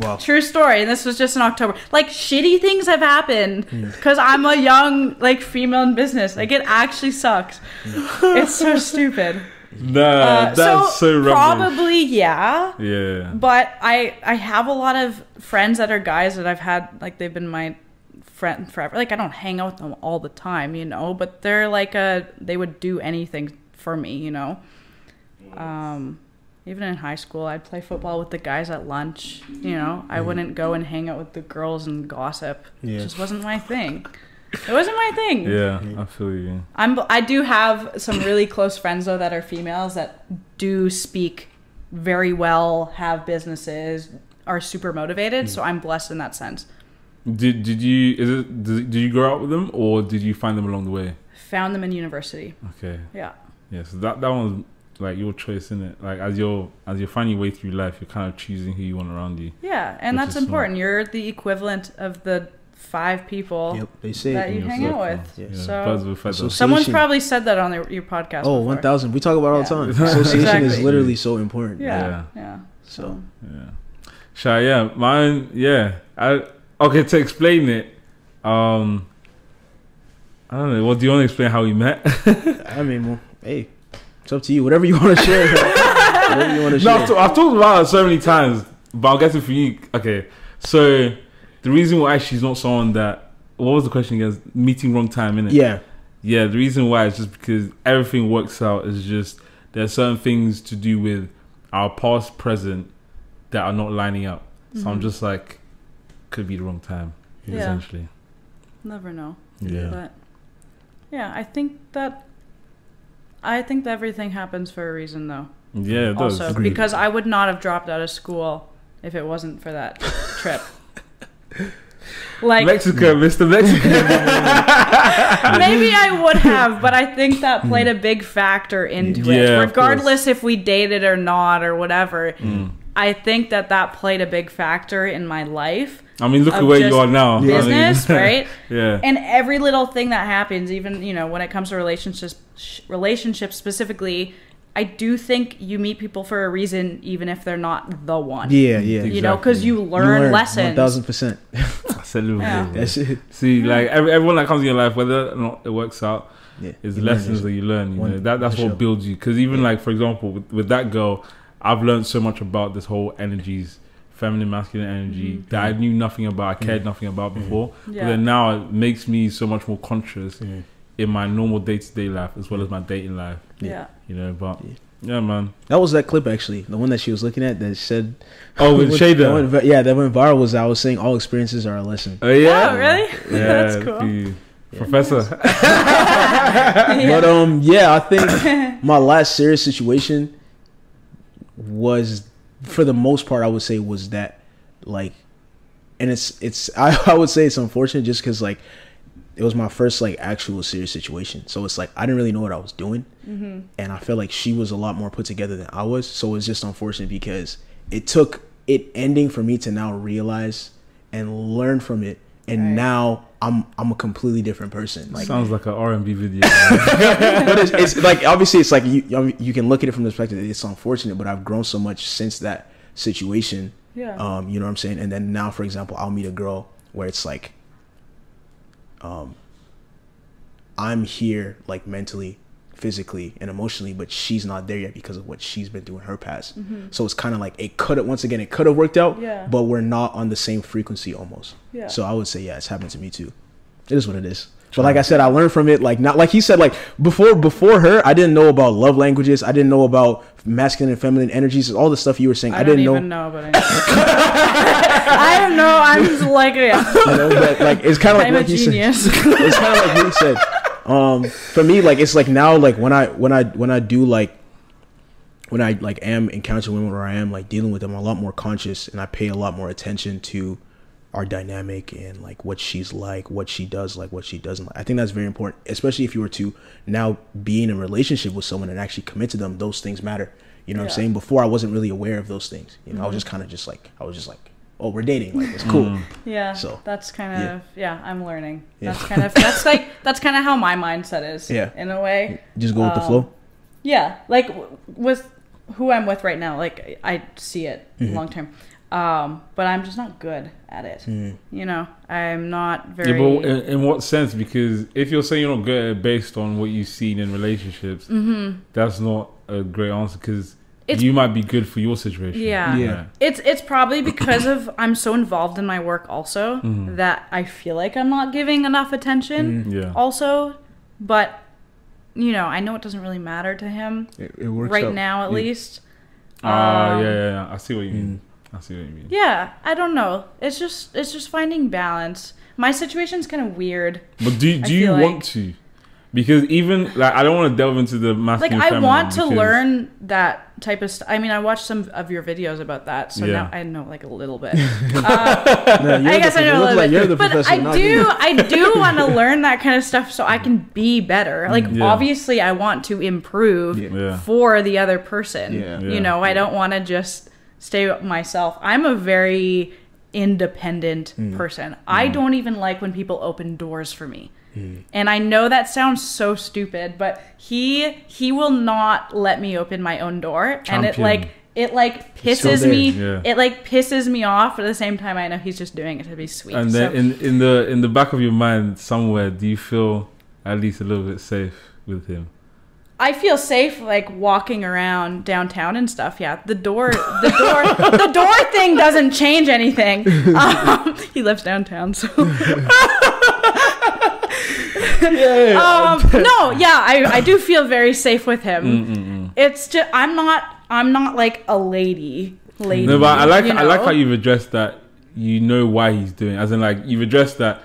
Wow. True story. And this was just in October. Like shitty things have happened because I'm a young like female in business. Like it actually sucks. It's so stupid. Nah, that's so rubbish. Probably yeah. But I have a lot of friends that are guys that I've had, like they've been my friend forever. Like I don't hang out with them all the time, you know, but they're like they would do anything for me, you know. Even in high school, I'd play football with the guys at lunch, you know. I wouldn't go and hang out with the girls and gossip. It just wasn't my thing. It wasn't my thing. Yeah, I feel you. I do have some really close friends though that are females that do speak very well, have businesses, are super motivated. So I'm blessed in that sense. Did you grow up with them, or did you find them along the way? Found them in university. Okay. Yeah. Yeah. So that one's like your choice, isn't it? Like as you're finding your way through life, you're kind of choosing who you want around you. Yeah, and that's important. Smart. You're the equivalent of the 5 people they say that you hang out with. Yeah. So someone's probably said that on your podcast. Oh, 1,000. We talk about it all the time. Association is literally so important. Yeah. So mine. Yeah. Okay, to explain it, I don't know. What do you want to explain how we met? I mean, well, hey, it's up to you. Whatever you want to share. Whatever you want to share. No, I've talked about it so many times, but I'll get it for you. Okay, so. The reason why she's not someone that... What was the question again? Meeting wrong time, innit? Yeah. Yeah, the reason why is just because everything works out. Is just there are certain things to do with our past, present that are not lining up. So I'm just like, could be the wrong time, essentially. Never know. Yeah. But yeah, I think that everything happens for a reason, though. Yeah, it does. Also, because I would not have dropped out of school if it wasn't for that trip. Like Mexico, Mr. Mexico. Maybe I would have, but I think that played a big factor into it. Regardless if we dated or not or whatever, I think that played a big factor in my life. I mean, look at where you are now. Business, right? Yeah. And every little thing that happens, even, you know, when it comes to relationships specifically, I do think you meet people for a reason, even if they're not the one. Yeah. You know, because you learn lessons. 1,000%. Absolutely. That's it. See, like everyone that comes in your life, whether or not it works out, is lessons that you learn. You know, that's what builds you. Because even like, for example, with that girl, I've learned so much about this whole energies, feminine, masculine energy that I knew nothing about, I cared nothing about before. But then now it makes me so much more conscious in my normal day-to-day life as well as my dating life. Yeah. You know, but Yeah, man. That was that clip actually, the one that she was looking at that said, "Oh, with Shader." That went viral. Was I was saying all experiences are a lesson. Oh yeah, oh, really? Yeah, That's cool. Professor. But I think my last serious situation was, for the most part, I would say was that, like, and it's I would say it's unfortunate just because, like, it was my first, like, actual serious situation. So it's like I didn't really know what I was doing, and I felt like she was a lot more put together than I was. So it's just unfortunate because it took it ending for me to now realize and learn from it, and now I'm a completely different person. Like, sounds like an R&B video. But it's like, obviously it's like you can look at it from the perspective that it's unfortunate, but I've grown so much since that situation. Yeah. You know what I'm saying? And then now, for example, I'll meet a girl where it's like, I'm here, like, mentally, physically, and emotionally, but she's not there yet because of what she's been through in her past. So it's kind of like it could have worked out, but we're not on the same frequency almost. So I would say, it's happened to me too. It is what it is. But like I said, I learned from it. Like, not like he said, like before her, I didn't know about love languages. I didn't know about masculine and feminine energies. All the stuff you were saying, I didn't even know about it. I don't know. I'm just like, You know, but like it's kind of like what he said. It's kind of like what he said. For me, like, it's like now, like when I am encountering women, or I am, like, dealing with them, I'm a lot more conscious, and I pay a lot more attention to our dynamic and, like, what she's like, what she does like, what she doesn't like. I think that's very important, especially if you were to now be in a relationship with someone and actually commit to them. Those things matter. You know what I'm saying? Before, I wasn't really aware of those things. You know, I was just kind of just like, oh, we're dating, like, it's cool. Yeah. So that's kind of I'm learning. That's kind of that's kind of how my mindset is. Yeah. In a way. Just go with the flow. Yeah, like with who I'm with right now, like, I see it long term. But I'm just not good at it. You know, I'm not very. Yeah, but in what sense? Because if you're saying you're not good at it based on what you've seen in relationships, that's not a great answer, because you might be good for your situation. Yeah. It's probably because of I'm so involved in my work also that I feel like I'm not giving enough attention. Also, but you know, I know it doesn't really matter to him. It works right out. now, at least. Yeah. I see what you mean. Yeah, I don't know. It's just finding balance. My situation's kind of weird. But do you want to? Because even, like, I don't want to delve into the masculine. Like, I want to learn that type of stuff. I mean, I watched some of your videos about that, so now I know, like, a little bit. I guess I know a little bit. But I do want to learn that kind of stuff so I can be better. Like, obviously, I want to improve for the other person. You know, I don't want to just stay with myself. I'm a very independent person. I don't even like when people open doors for me. And I know that sounds so stupid, but he will not let me open my own door. Champion. And it pisses me. It like pisses me off, but at the same time I know he's just doing it to be sweet. And then in the back of your mind somewhere, do you feel at least a little bit safe with him? I feel safe, like, walking around downtown and stuff. Yeah, the door thing doesn't change anything. He lives downtown, so. I do feel very safe with him. It's just I'm not like a lady. No, but I like how you've addressed that. You know why he's doing it. As in, like, you've addressed that.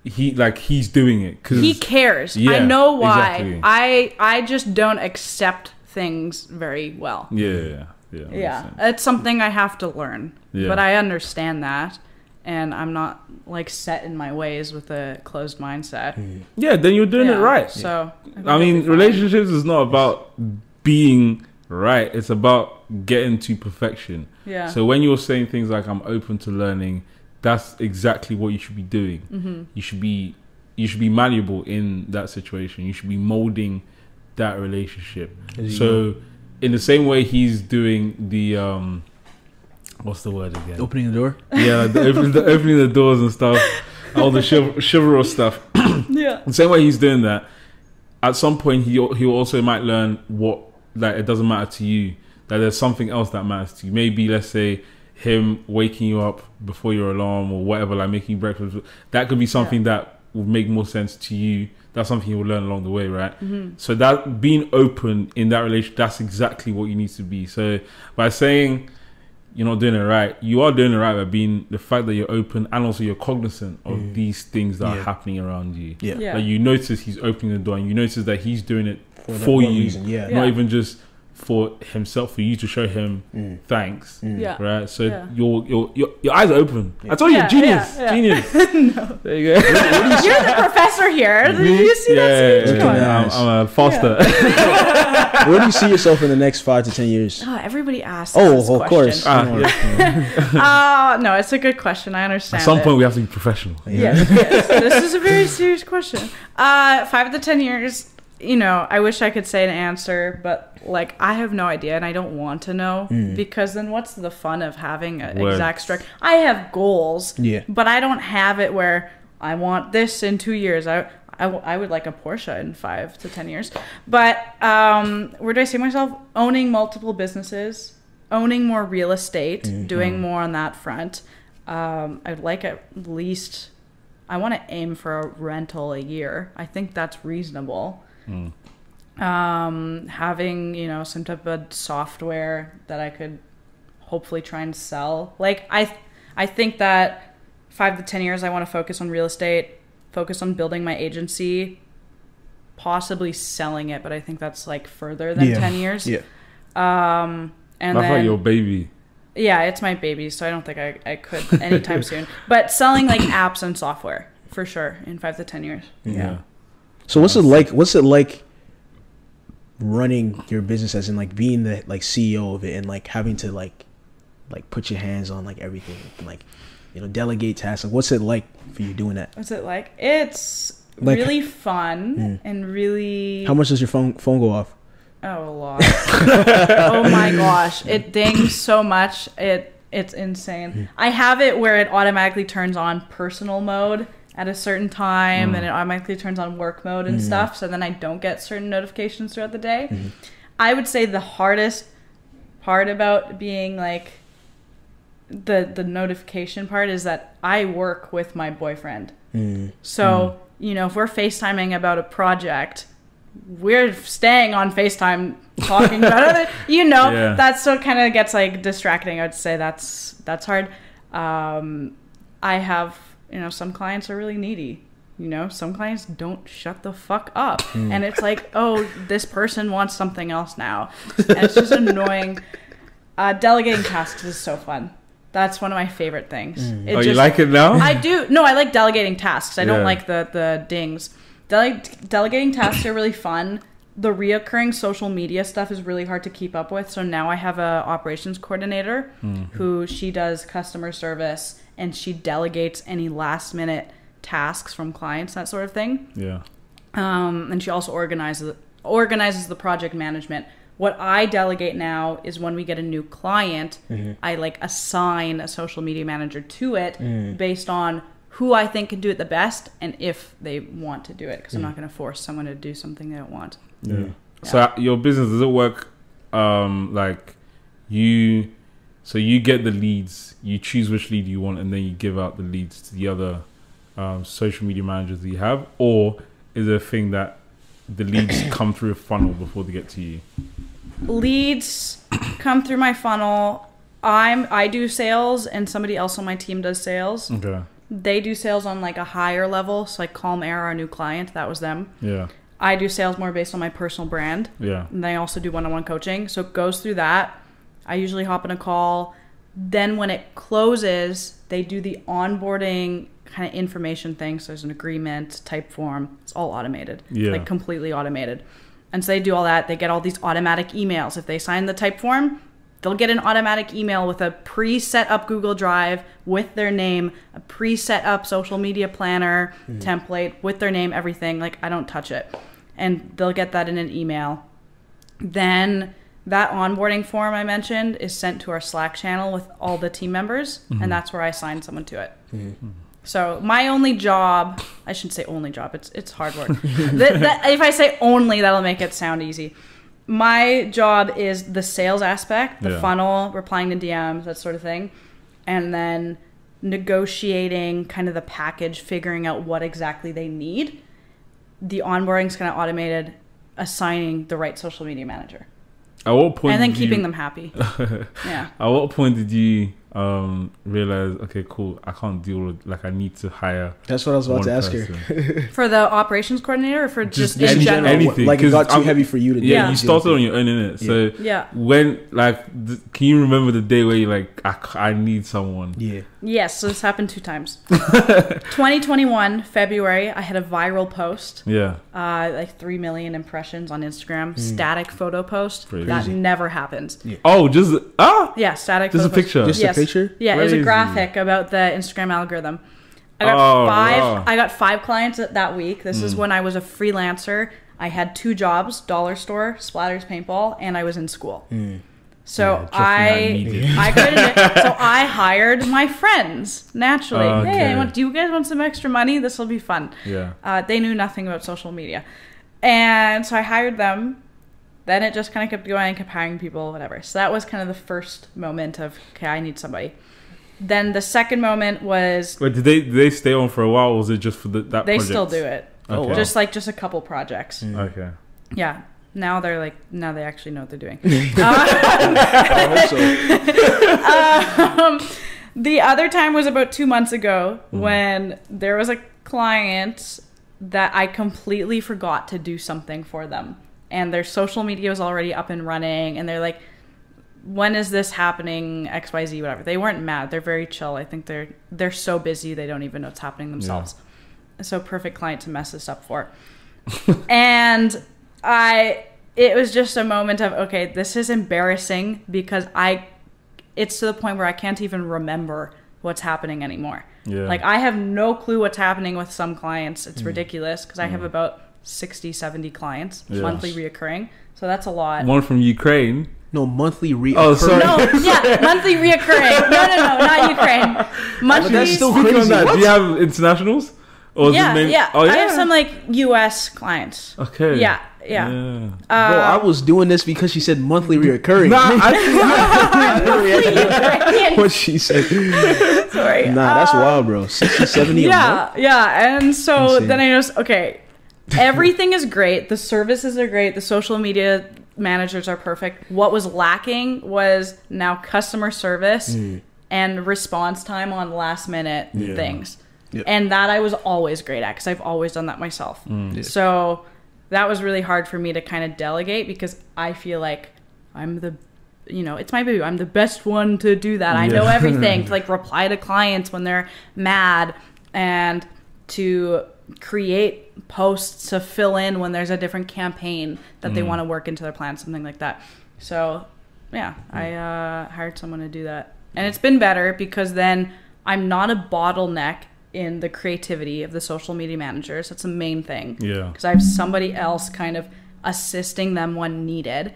He's doing it because he cares. I know why. Exactly. I just don't accept things very well. Yeah. It's something I have to learn. But I understand that, and I'm not, like, set in my ways with a closed mindset. Yeah, then you're doing it right. So I mean, relationships is not about being right. It's about getting to perfection. Yeah. So when you're saying things like I'm open to learning, that's exactly what you should be doing. You should be malleable in that situation. You should be molding that relationship. So in the same way he's doing the what's the word again? Opening the door? Yeah, opening the doors and stuff. All the chivalrous stuff. Yeah. The same way he's doing that, at some point he also might learn what, like, it doesn't matter to you. That there's something else that matters to you. Maybe, let's say, him waking you up before your alarm or whatever, like making you breakfast. That could be something that would make more sense to you that's something you'll learn along the way, right? So that being open in that relationship, that's exactly what you need to be. So by saying you're not doing it right, you are doing it right by being the fact that you're open, and also you're cognizant of these things that are happening around you. Like you notice he's opening the door, and you notice that he's doing it for you, not even just for himself, for you to show him thanks, right? So your eyes are open. I told you, genius. No. There you go. You're the professor here. You see that speech? I'm a foster. Where do you see yourself in the next 5 to 10 years? Oh, everybody asks this question. Of course. No, it's a good question. I understand. At some point, we have to be professional. Yes. This is a very serious question. 5 to 10 years. You know, I wish I could say an answer, but like I have no idea, and I don't want to know because then what's the fun of having an exact structure? I have goals, but I don't have it where I want this in 2 years. I would like a Porsche in 5 to 10 years. But where do I see myself? Owning multiple businesses, owning more real estate, doing more on that front. I'd like at least, I want to aim for a rental a year. I think that's reasonable. Having, you know, some type of software that I could hopefully try and sell. Like I think that 5 to 10 years I want to focus on real estate, focus on building my agency, possibly selling it, but I think that's like further than 10 years. And that's then like your baby. Yeah, it's my baby, so I don't think I could anytime soon. But selling like apps and software for sure in 5 to 10 years. So what's it like running your business, as in like being the like CEO of it, and like having to like put your hands on like everything, and like, you know, delegate tasks? Like, what's it like for you doing that? What's it like? It's like, really fun and really. How much does your phone go off? Oh, a lot. Oh my gosh, it dings so much. It's insane. I have it where it automatically turns on personal mode at a certain time, and it automatically turns on work mode and stuff, so then I don't get certain notifications throughout the day. I would say the hardest part about being like the notification part is that I work with my boyfriend. So, you know, if we're FaceTiming about a project, we're staying on FaceTime talking about it. You know, that's what kind of gets like distracting. I would say that's hard. I have, you know, some clients are really needy. You know, some clients don't shut the fuck up. And it's like, oh, this person wants something else now. And it's just annoying. Delegating tasks is so fun. That's one of my favorite things. You like it now? I do. No, I like delegating tasks. I don't like the dings. Delegating tasks are really fun. The reoccurring social media stuff is really hard to keep up with. So now I have a operations coordinator who she does customer service, and she delegates any last minute tasks from clients, that sort of thing. And she also organizes the project management. What I delegate now is when we get a new client, I like assign a social media manager to it based on who I think can do it the best and if they want to do it, because I'm not going to force someone to do something they don't want. So your business, does it work like you get the leads, you choose which lead you want, and then you give out the leads to the other social media managers that you have? Or is it a thing that the leads come through a funnel before they get to you? Leads come through my funnel. I do sales, and somebody else on my team does sales. Okay. They do sales on like a higher level, so like Calm Air, our new client, that was them. I do sales more based on my personal brand. And they also do one-on-one coaching, so it goes through that. I usually hop in a call. Then when it closes, they do the onboarding kind of information thing. So there's an agreement, type form. It's all automated. Like completely automated. And so they do all that. They get all these automatic emails. If they sign the type form, they'll get an automatic email with a pre-set up Google Drive with their name, a pre-set up social media planner template with their name, everything. Like, I don't touch it. And they'll get that in an email. Then that onboarding form I mentioned is sent to our Slack channel with all the team members, and that's where I assign someone to it. So my only job, I shouldn't say only job, it's hard work. If I say only, that'll make it sound easy. My job is the sales aspect, the funnel, replying to DMs, that sort of thing. And then negotiating kind of the package, figuring out what exactly they need. the onboarding's kind of automated, assigning the right social media manager. At what point? And then keeping them happy. Yeah. At what point did you realize, okay, cool, I can't deal with, like, I need to hire? That's what I was about to ask her. For the operations coordinator, or for just in general? Anything. Like, it got too heavy for you to do. Yeah, you started on your own, innit? So when, like, can you remember the day where you're like, I need someone? Yeah. Yes, so this happened 2 times. 2021, February, I had a viral post. Yeah. Like 3 million impressions on Instagram. Static photo post. Crazy. That never happens. Yeah. Oh, just yeah, static. Just photo a picture. Just a picture. Yeah, Crazy. it was a graphic about the Instagram algorithm. I got 5 clients that week. This is when I was a freelancer. I had 2 jobs: dollar store, Splatters Paintball, and I was in school. So I couldn't. So I hired my friends naturally. Okay. Hey, do you guys want some extra money? This will be fun. Yeah. They knew nothing about social media, and so I hired them. Then it just kind of kept going, kept hiring people, whatever. So that was kind of the first moment of, okay, I need somebody. Then the second moment was... Wait, did they stay on for a while, or was it just for that they project? Still do it. Okay. Just a couple projects. Okay. Yeah. Now they actually know what they're doing. I hope so. The other time was about 2 months ago when there was a client that I completely forgot to do something for them. And their social media was already up and running. And they're like, when is this happening? XYZ, whatever. They weren't mad. They're very chill. I think they're so busy they don't even know what's happening themselves. Yeah. So perfect client to mess this up for. And it was just a moment of, okay, this is embarrassing because it's to the point where I can't even remember what's happening anymore. Yeah. Like, I have no clue what's happening with some clients. It's ridiculous because I have about 60, 70 clients, monthly reoccurring. So that's a lot. One from Ukraine. No, monthly reoccurring. Oh, sorry. No, yeah, monthly reoccurring. No, not Ukraine. Monthly. That's still crazy. On that, do you have internationals? Or Yeah. Oh, yeah. I have some like US clients. Okay. Yeah. Bro, I was doing this because she said monthly reoccurring. What she said. Sorry. Nah, that's wild, bro. 60, 70 a month? Yeah. And so Insane. then I noticed, okay, everything is great. The services are great. The social media managers are perfect. What was lacking was now customer service and response time on last minute things. Yep. And that I was always great at because I've always done that myself. So that was really hard for me to kind of delegate because I feel like I'm it's my baby. I'm the best one to do that. I know everything, to like reply to clients when they're mad and to create posts to fill in when there's a different campaign that they want to work into their plan, something like that. So yeah, I hired someone to do that. And it's been better because then I'm not a bottleneck in the creativity of the social media managers. That's the main thing. Yeah. Because I have somebody else kind of assisting them when needed.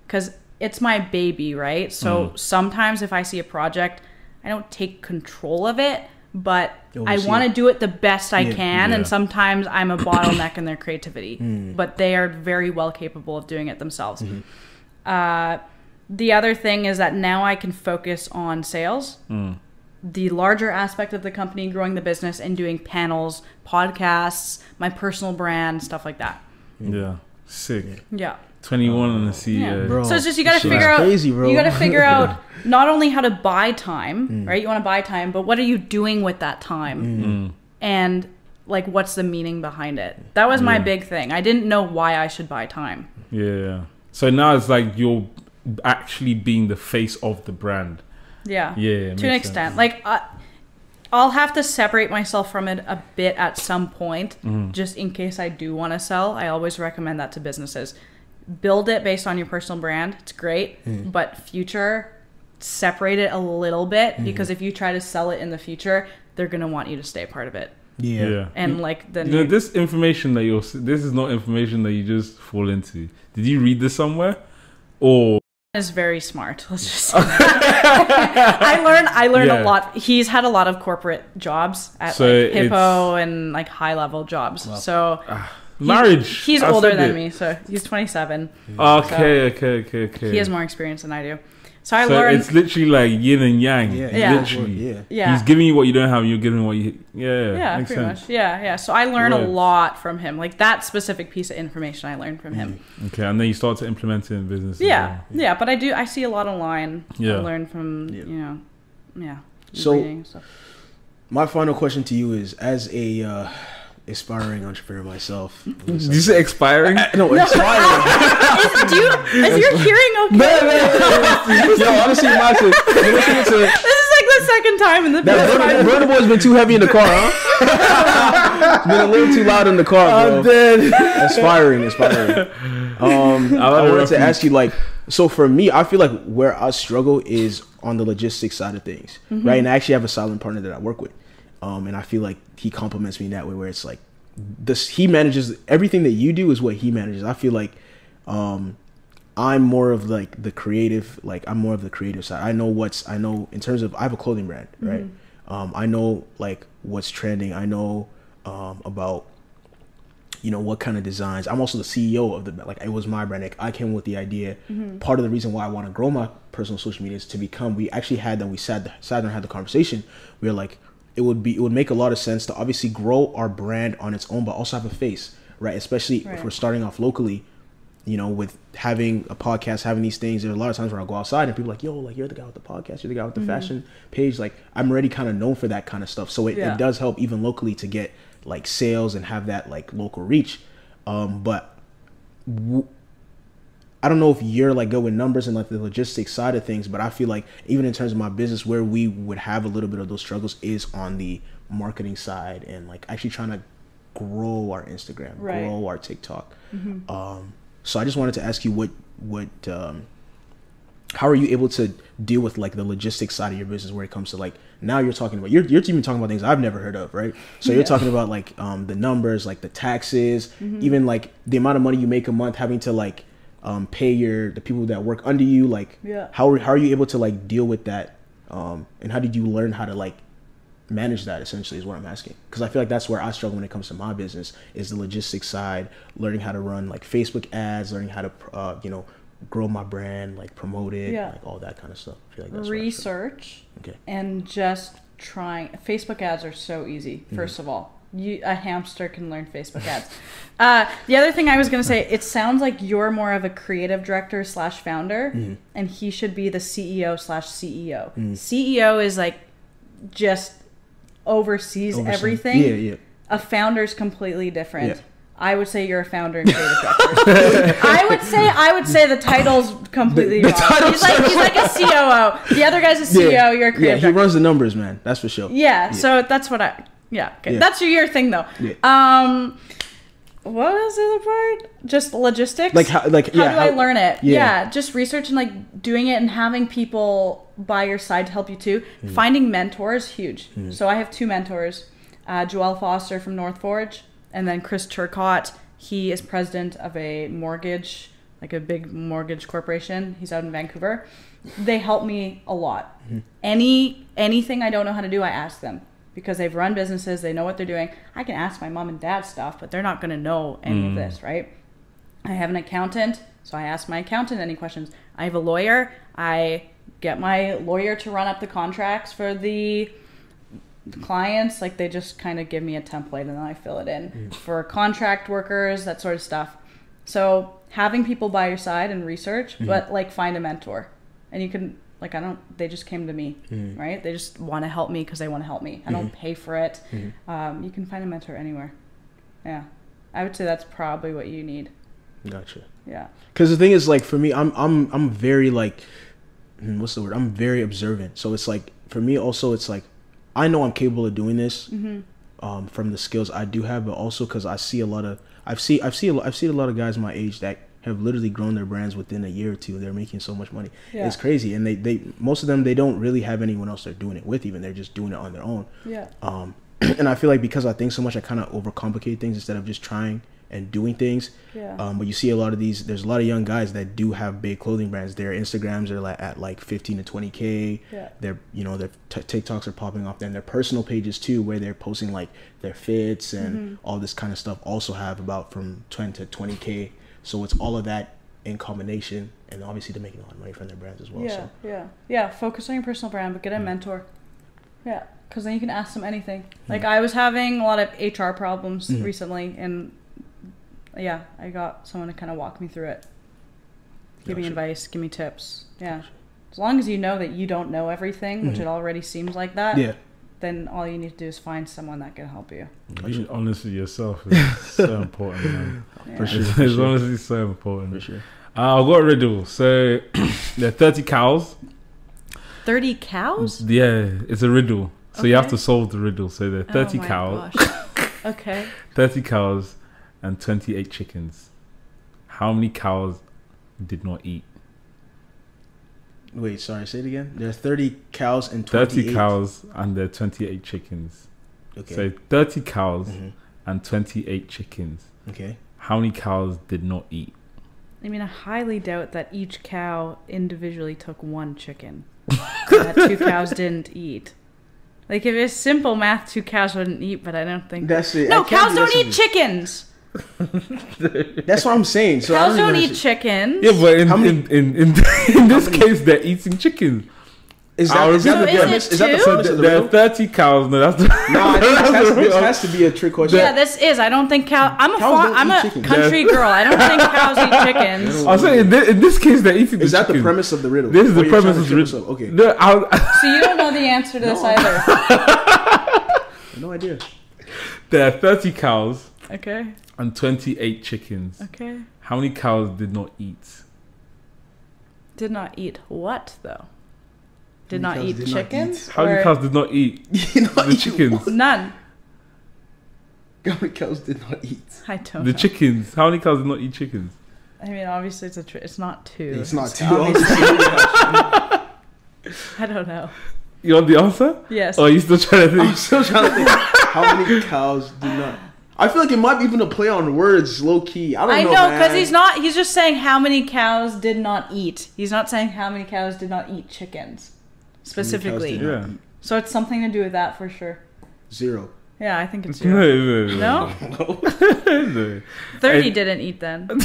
Because it's my baby, right? So sometimes if I see a project, I don't take control of it, but I want to do it the best I can. And sometimes I'm a bottleneck in their creativity. But they are very well capable of doing it themselves. The other thing is that now I can focus on sales. The larger aspect of the company, growing the business and doing panels, podcasts, my personal brand, stuff like that. Yeah. Sick. Yeah. 21 on the CEO. Yeah. Bro, so it's just, you got to figure out, crazy, bro. You got to figure out not only how to buy time, right? You want to buy time, but what are you doing with that time? And like, what's the meaning behind it? That was my big thing. I didn't know why I should buy time. Yeah. So now it's like you're actually being the face of the brand. Yeah. Yeah. To an extent. Like, I'll have to separate myself from it a bit at some point, just in case I do want to sell. I always recommend that to businesses. Build it based on your personal brand. It's great. But future, separate it a little bit, because if you try to sell it in the future, they're going to want you to stay part of it. Yeah. And like, then this information that this is not information that you just fall into. Did you read this somewhere? Or is very smart. Let's just say that. I learned a lot. He's had a lot of corporate jobs at like Hippo and like high level jobs. Wow. So marriage. He's older than me, so he's 27. Okay. He has more experience than I do. So I learned. It's literally like yin and yang. Yeah. Literally. Yeah. He's giving you what you don't have. You're giving what you. Yeah. Pretty much. Yeah. So I learned a lot from him. Like that specific piece of information I learned from him. Okay, and then you start to implement it in business. Yeah. But I see a lot online. I learn from So, reading and stuff. My final question to you is, as a aspiring entrepreneur myself. Did you say expiring? No, expiring. Is your hearing okay? Yo, honestly, this is like the second time in the Brother Boy's been too heavy in the car, huh? It's been a little too loud in the car, bro. I'm dead. Aspiring. I wanted to ask you, like, so for me, I feel like where I struggle is on the logistics side of things, right? And I actually have a silent partner that I work with. And I feel like he compliments me in that way, where it's like he manages everything that you do is what he manages. I feel like I'm more of like the creative, I'm more of the creative side. I know in terms of, I have a clothing brand, right? I know like what's trending. I know about, what kind of designs. I'm also the CEO of it was my brand. Like, I came with the idea. Part of the reason why I want to grow my personal social media is to become, we sat down and had the conversation. We were like, it would make a lot of sense to obviously grow our brand on its own, but also have a face, right? Especially if we're starting off locally, with having a podcast, having these things. There's a lot of times where I'll go outside and people are like, yo, like, you're the guy with the podcast, you're the guy with the fashion page. Like, I'm already kind of known for that kind of stuff. So it does help even locally to get like sales and have that like local reach. But I don't know if you're like good with numbers and like the logistics side of things, but I feel like even in terms of my business, where we would have a little bit of those struggles is on the marketing side and like actually trying to grow our Instagram, grow our TikTok. So I just wanted to ask you how are you able to deal with like the logistics side of your business, where it comes to like, now you're talking about, you're even talking about things I've never heard of, right? So you're talking about like the numbers, like the taxes, even like the amount of money you make a month, having to like pay the people that work under you, like how are you able to like deal with that, and how did you learn how to like manage that, essentially, is what I'm asking. Because I feel like that's where I struggle when it comes to my business, is the logistics side, learning how to run like Facebook ads, learning how to grow my brand, like promote it, like all that kind of stuff. I feel like that's research and just trying. Facebook ads are so easy. First of all, a hamster can learn Facebook ads. The other thing I was going to say, it sounds like you're more of a creative director / founder, and he should be the CEO / CEO. CEO is like just oversees everything. A founder's completely different. I would say you're a founder and creative director. I would say the title's completely wrong. He's like a COO. The other guy's a CEO. You're a creative director. He runs the numbers, man. That's for sure. So that's what okay. That's your thing though. What was the other part? Just logistics? How do I learn it? Just research and like doing it and having people by your side to help you too. Finding mentors, huge. So I have 2 mentors, Joelle Foster from North Forge, and then Chris Turcotte. He is president of a mortgage, like a big mortgage corporation. He's out in Vancouver. They help me a lot. Anything I don't know how to do, I ask them. Because they've run businesses, they know what they're doing. I can ask my mom and dad stuff, but they're not going to know any of this, right? I have an accountant, so I ask my accountant any questions. I have a lawyer. I get my lawyer to run up the contracts for the clients. Like, they just kind of give me a template and then I fill it in. For contract workers, that sort of stuff. So having people by your side and research, but like find a mentor. And you can... they just came to me, right? They just want to help me because they want to help me. I don't pay for it. You can find a mentor anywhere. Yeah. I would say that's probably what you need. Gotcha. Yeah. Because the thing is, like, for me, I'm very, like, what's the word? I'm very observant. So it's like, for me also, it's like, I know I'm capable of doing this from the skills I do have, but also because I see a lot of, I've seen a lot of guys my age that have literally grown their brands within a year or two. They're making so much money. It's crazy. And they most of them, they don't really have anyone else they're doing it with even. They're just doing it on their own. And I feel like because I think so much, I kind of overcomplicate things instead of just trying and doing things. But you see a lot of there's a lot of young guys that do have big clothing brands. Their Instagrams are at like 15 to 20K. Their their TikToks are popping off there, and their personal pages too, where they're posting like their fits and all this kind of stuff, also have about from 10 to 20K. So it's all of that in combination, and obviously they're making a lot of money from their brands as well. Yeah. Focus on your personal brand, but get a mentor. Yeah, because then you can ask them anything. Like I was having a lot of HR problems recently, and yeah, I got someone to kind of walk me through it. Give me advice, give me tips. Yeah. As long as you know that you don't know everything, which it already seems like that, then all you need to do is find someone that can help you. Being honest with yourself is so important, man. For sure. It's honestly so important. For sure. I've got a riddle. So there are 30 cows. 30 cows? Yeah, it's a riddle. So you have to solve the riddle. So there are 30 cows. Okay. 30 cows and 28 chickens. How many cows did not eat? Wait, sorry, say it again. There are 30 cows and 28. 30 cows and there are 28 chickens. Okay. So 30 cows and 28 chickens. Okay. How many cows did not eat? I mean, I highly doubt that each cow individually took one chicken. That 2 cows didn't eat. Like, if it's simple math, 2 cows wouldn't eat, but I don't think... That's it. No, cows don't eat chickens! That's what I'm saying. So cows don't eat chickens. Yeah, but in this case, they're eating chicken. Is that the premise? Is that the premise of the riddle? There are 30 cows. No, that's I think this has to be a trick question. Yeah, this is. I don't think cows... I'm a country girl. I don't think cows eat chickens. I'll say in this case, they're eating Is that the premise of the riddle? This is the premise of the riddle. Okay. No, so you don't know the answer to this either? No idea. There are 30 cows. Okay. And 28 chickens. Okay. How many cows did not eat? Did not eat what, though? Did not eat chickens? How many cows did not eat the chickens? None. How many cows did not eat? I don't know. The chickens. How many cows did not eat chickens? I mean, obviously it's not 2. It's not 2. I don't know. You want the answer? Yes. Or are you still trying to think? I'm still trying to think. How many cows did not... I feel like it might be even a play on words, low key. I don't know. I know, because he's just saying how many cows did not eat. He's not saying how many cows did not eat chickens. Specifically. Yeah. So it's something to do with that for sure. 0. Yeah, I think it's 0. No? No? 30 didn't eat then. Cows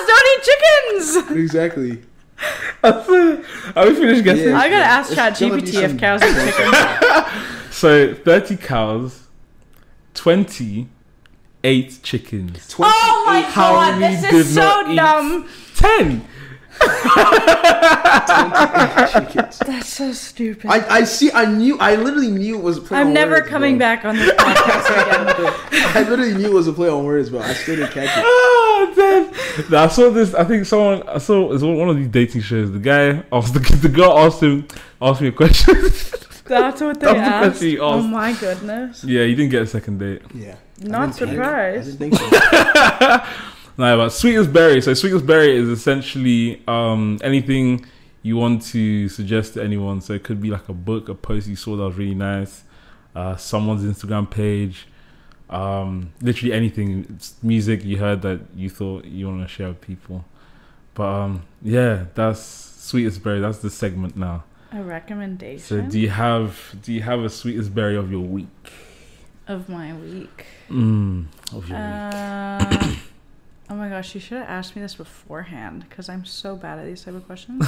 don't eat chickens! Exactly. Are we finished guessing? Yeah, I gotta ask ChatGPT if cows eat chickens. So 30 cows, 28 chickens. 28. Oh my god, this is so dumb. 10. 28 chickens. That's so stupid. I literally knew it was a play on words. I'm never coming back on this podcast again. I literally knew it was a play on words, but I still didn't catch it. Oh, damn. I saw this. I think I saw it was one of these dating shows. The guy asked the girl asked me a question. That's what they asked. Oh my goodness. Yeah, you didn't get a second date. Yeah. Not surprised. I didn't think so. No, but Sweetest Berry. So Sweetest Berry is essentially anything you want to suggest to anyone. So it could be like a book, a post you saw that was really nice, someone's Instagram page, literally anything. It's music you heard that you thought you want to share with people. But yeah, that's Sweetest Berry. That's the segment now. A recommendation. So do you have a Sweetest Berry of your week? Of my week. Of your week. Oh my gosh, you should have asked me this beforehand because I'm so bad at these type of questions.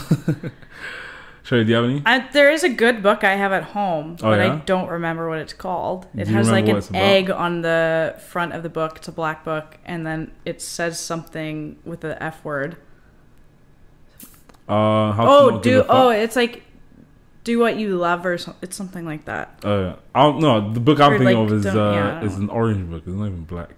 Sure, do you have any? There is a good book I have at home, but I don't remember what it's called. It has like an egg on the front of the book. It's a black book, and then it says something with the F word. It's like do what you love or something. It's something like that. No, the book I'm thinking of is an orange book. It's not even black.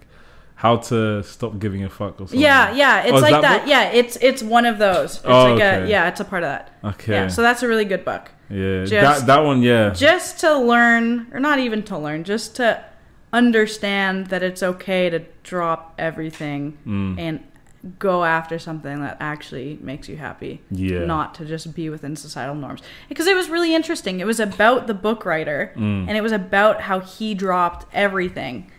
How to Stop Giving a Fuck or something. Yeah, it's like that. Yeah, it's one of those. It's it's a part of that. Okay. Yeah, so that's a really good book. Yeah, that one, yeah. Just to learn, or not even to learn, just to understand that it's okay to drop everything and go after something that actually makes you happy. Yeah. Not to just be within societal norms. Because it was really interesting. It was about the book writer, and it was about how he dropped everything.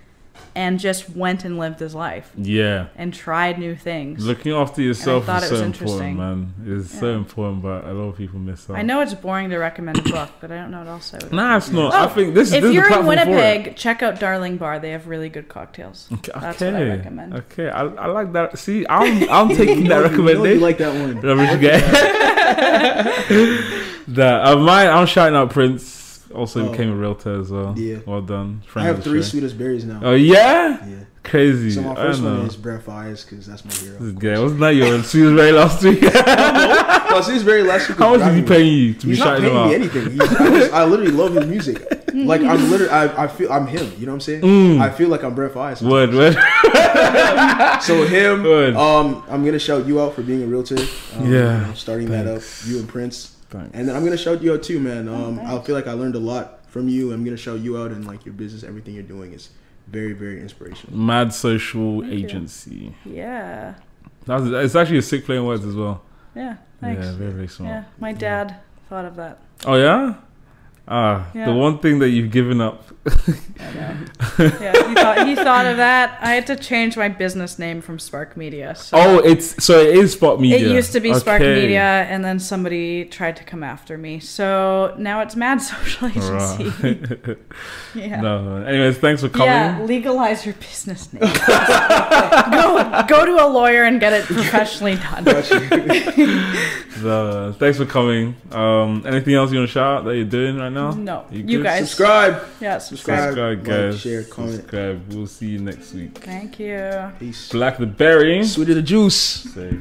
and just went and lived his life. Yeah. And tried new things. Looking after yourself is so important, interesting. man. It's so important, but a lot of people miss out. I know it's boring to recommend a book, but I don't know what else I would. Nah, it's not. Oh, I think this is if the you're in platform for it. Winnipeg, check out Darling Bar. They have really good cocktails. Okay. That's what I recommend. Okay, I like that. See, I'm taking that recommendation. You like that one? I'm shouting out Prince. Also became a realtor as well. Yeah. Well done. I have 3 sweetest berries now. Oh yeah? Yeah. Crazy. So my first one is Brent Fires because that's my hero. This guy, wasn't that your sweetest berry last week? No, sweetest berry last week. How much is he paying you to be shouting him out? He's not paying me anything. I literally love his music. Like I'm literally, I feel I'm him. You know what I'm saying? I feel like I'm Brent Fires. Word. So him. Word. I'm gonna shout you out for being a realtor. Starting that up. You and Prince. Thanks. And then I'm gonna shout you out too, man. I feel like I learned a lot from you. I'm gonna shout you out, and like your business, everything you're doing is very, very inspirational. Mad Social Agency. Yeah. It's actually a sick play in words as well. Yeah. Thanks. Yeah, very, very smart. Yeah. My dad thought of that. Oh yeah. The one thing that you've given up. I know. Yeah, he thought of that. I had to change my business name from Spark Media. So it is Spark Media. It used to be Spark Media, and then somebody tried to come after me. So now it's Mad Social Agency. Right. Yeah. No. Anyways, thanks for coming. Yeah, legalize your business name. go to a lawyer and get it professionally done. Thanks for coming. Anything else you want to shout out that you're doing right now? No. You guys. Subscribe. Yeah, subscribe. Guys. Like, share, comment. Subscribe. We'll see you next week. Thank you. Peace. BlackerTheBerry. Sweeter the juice. Safe.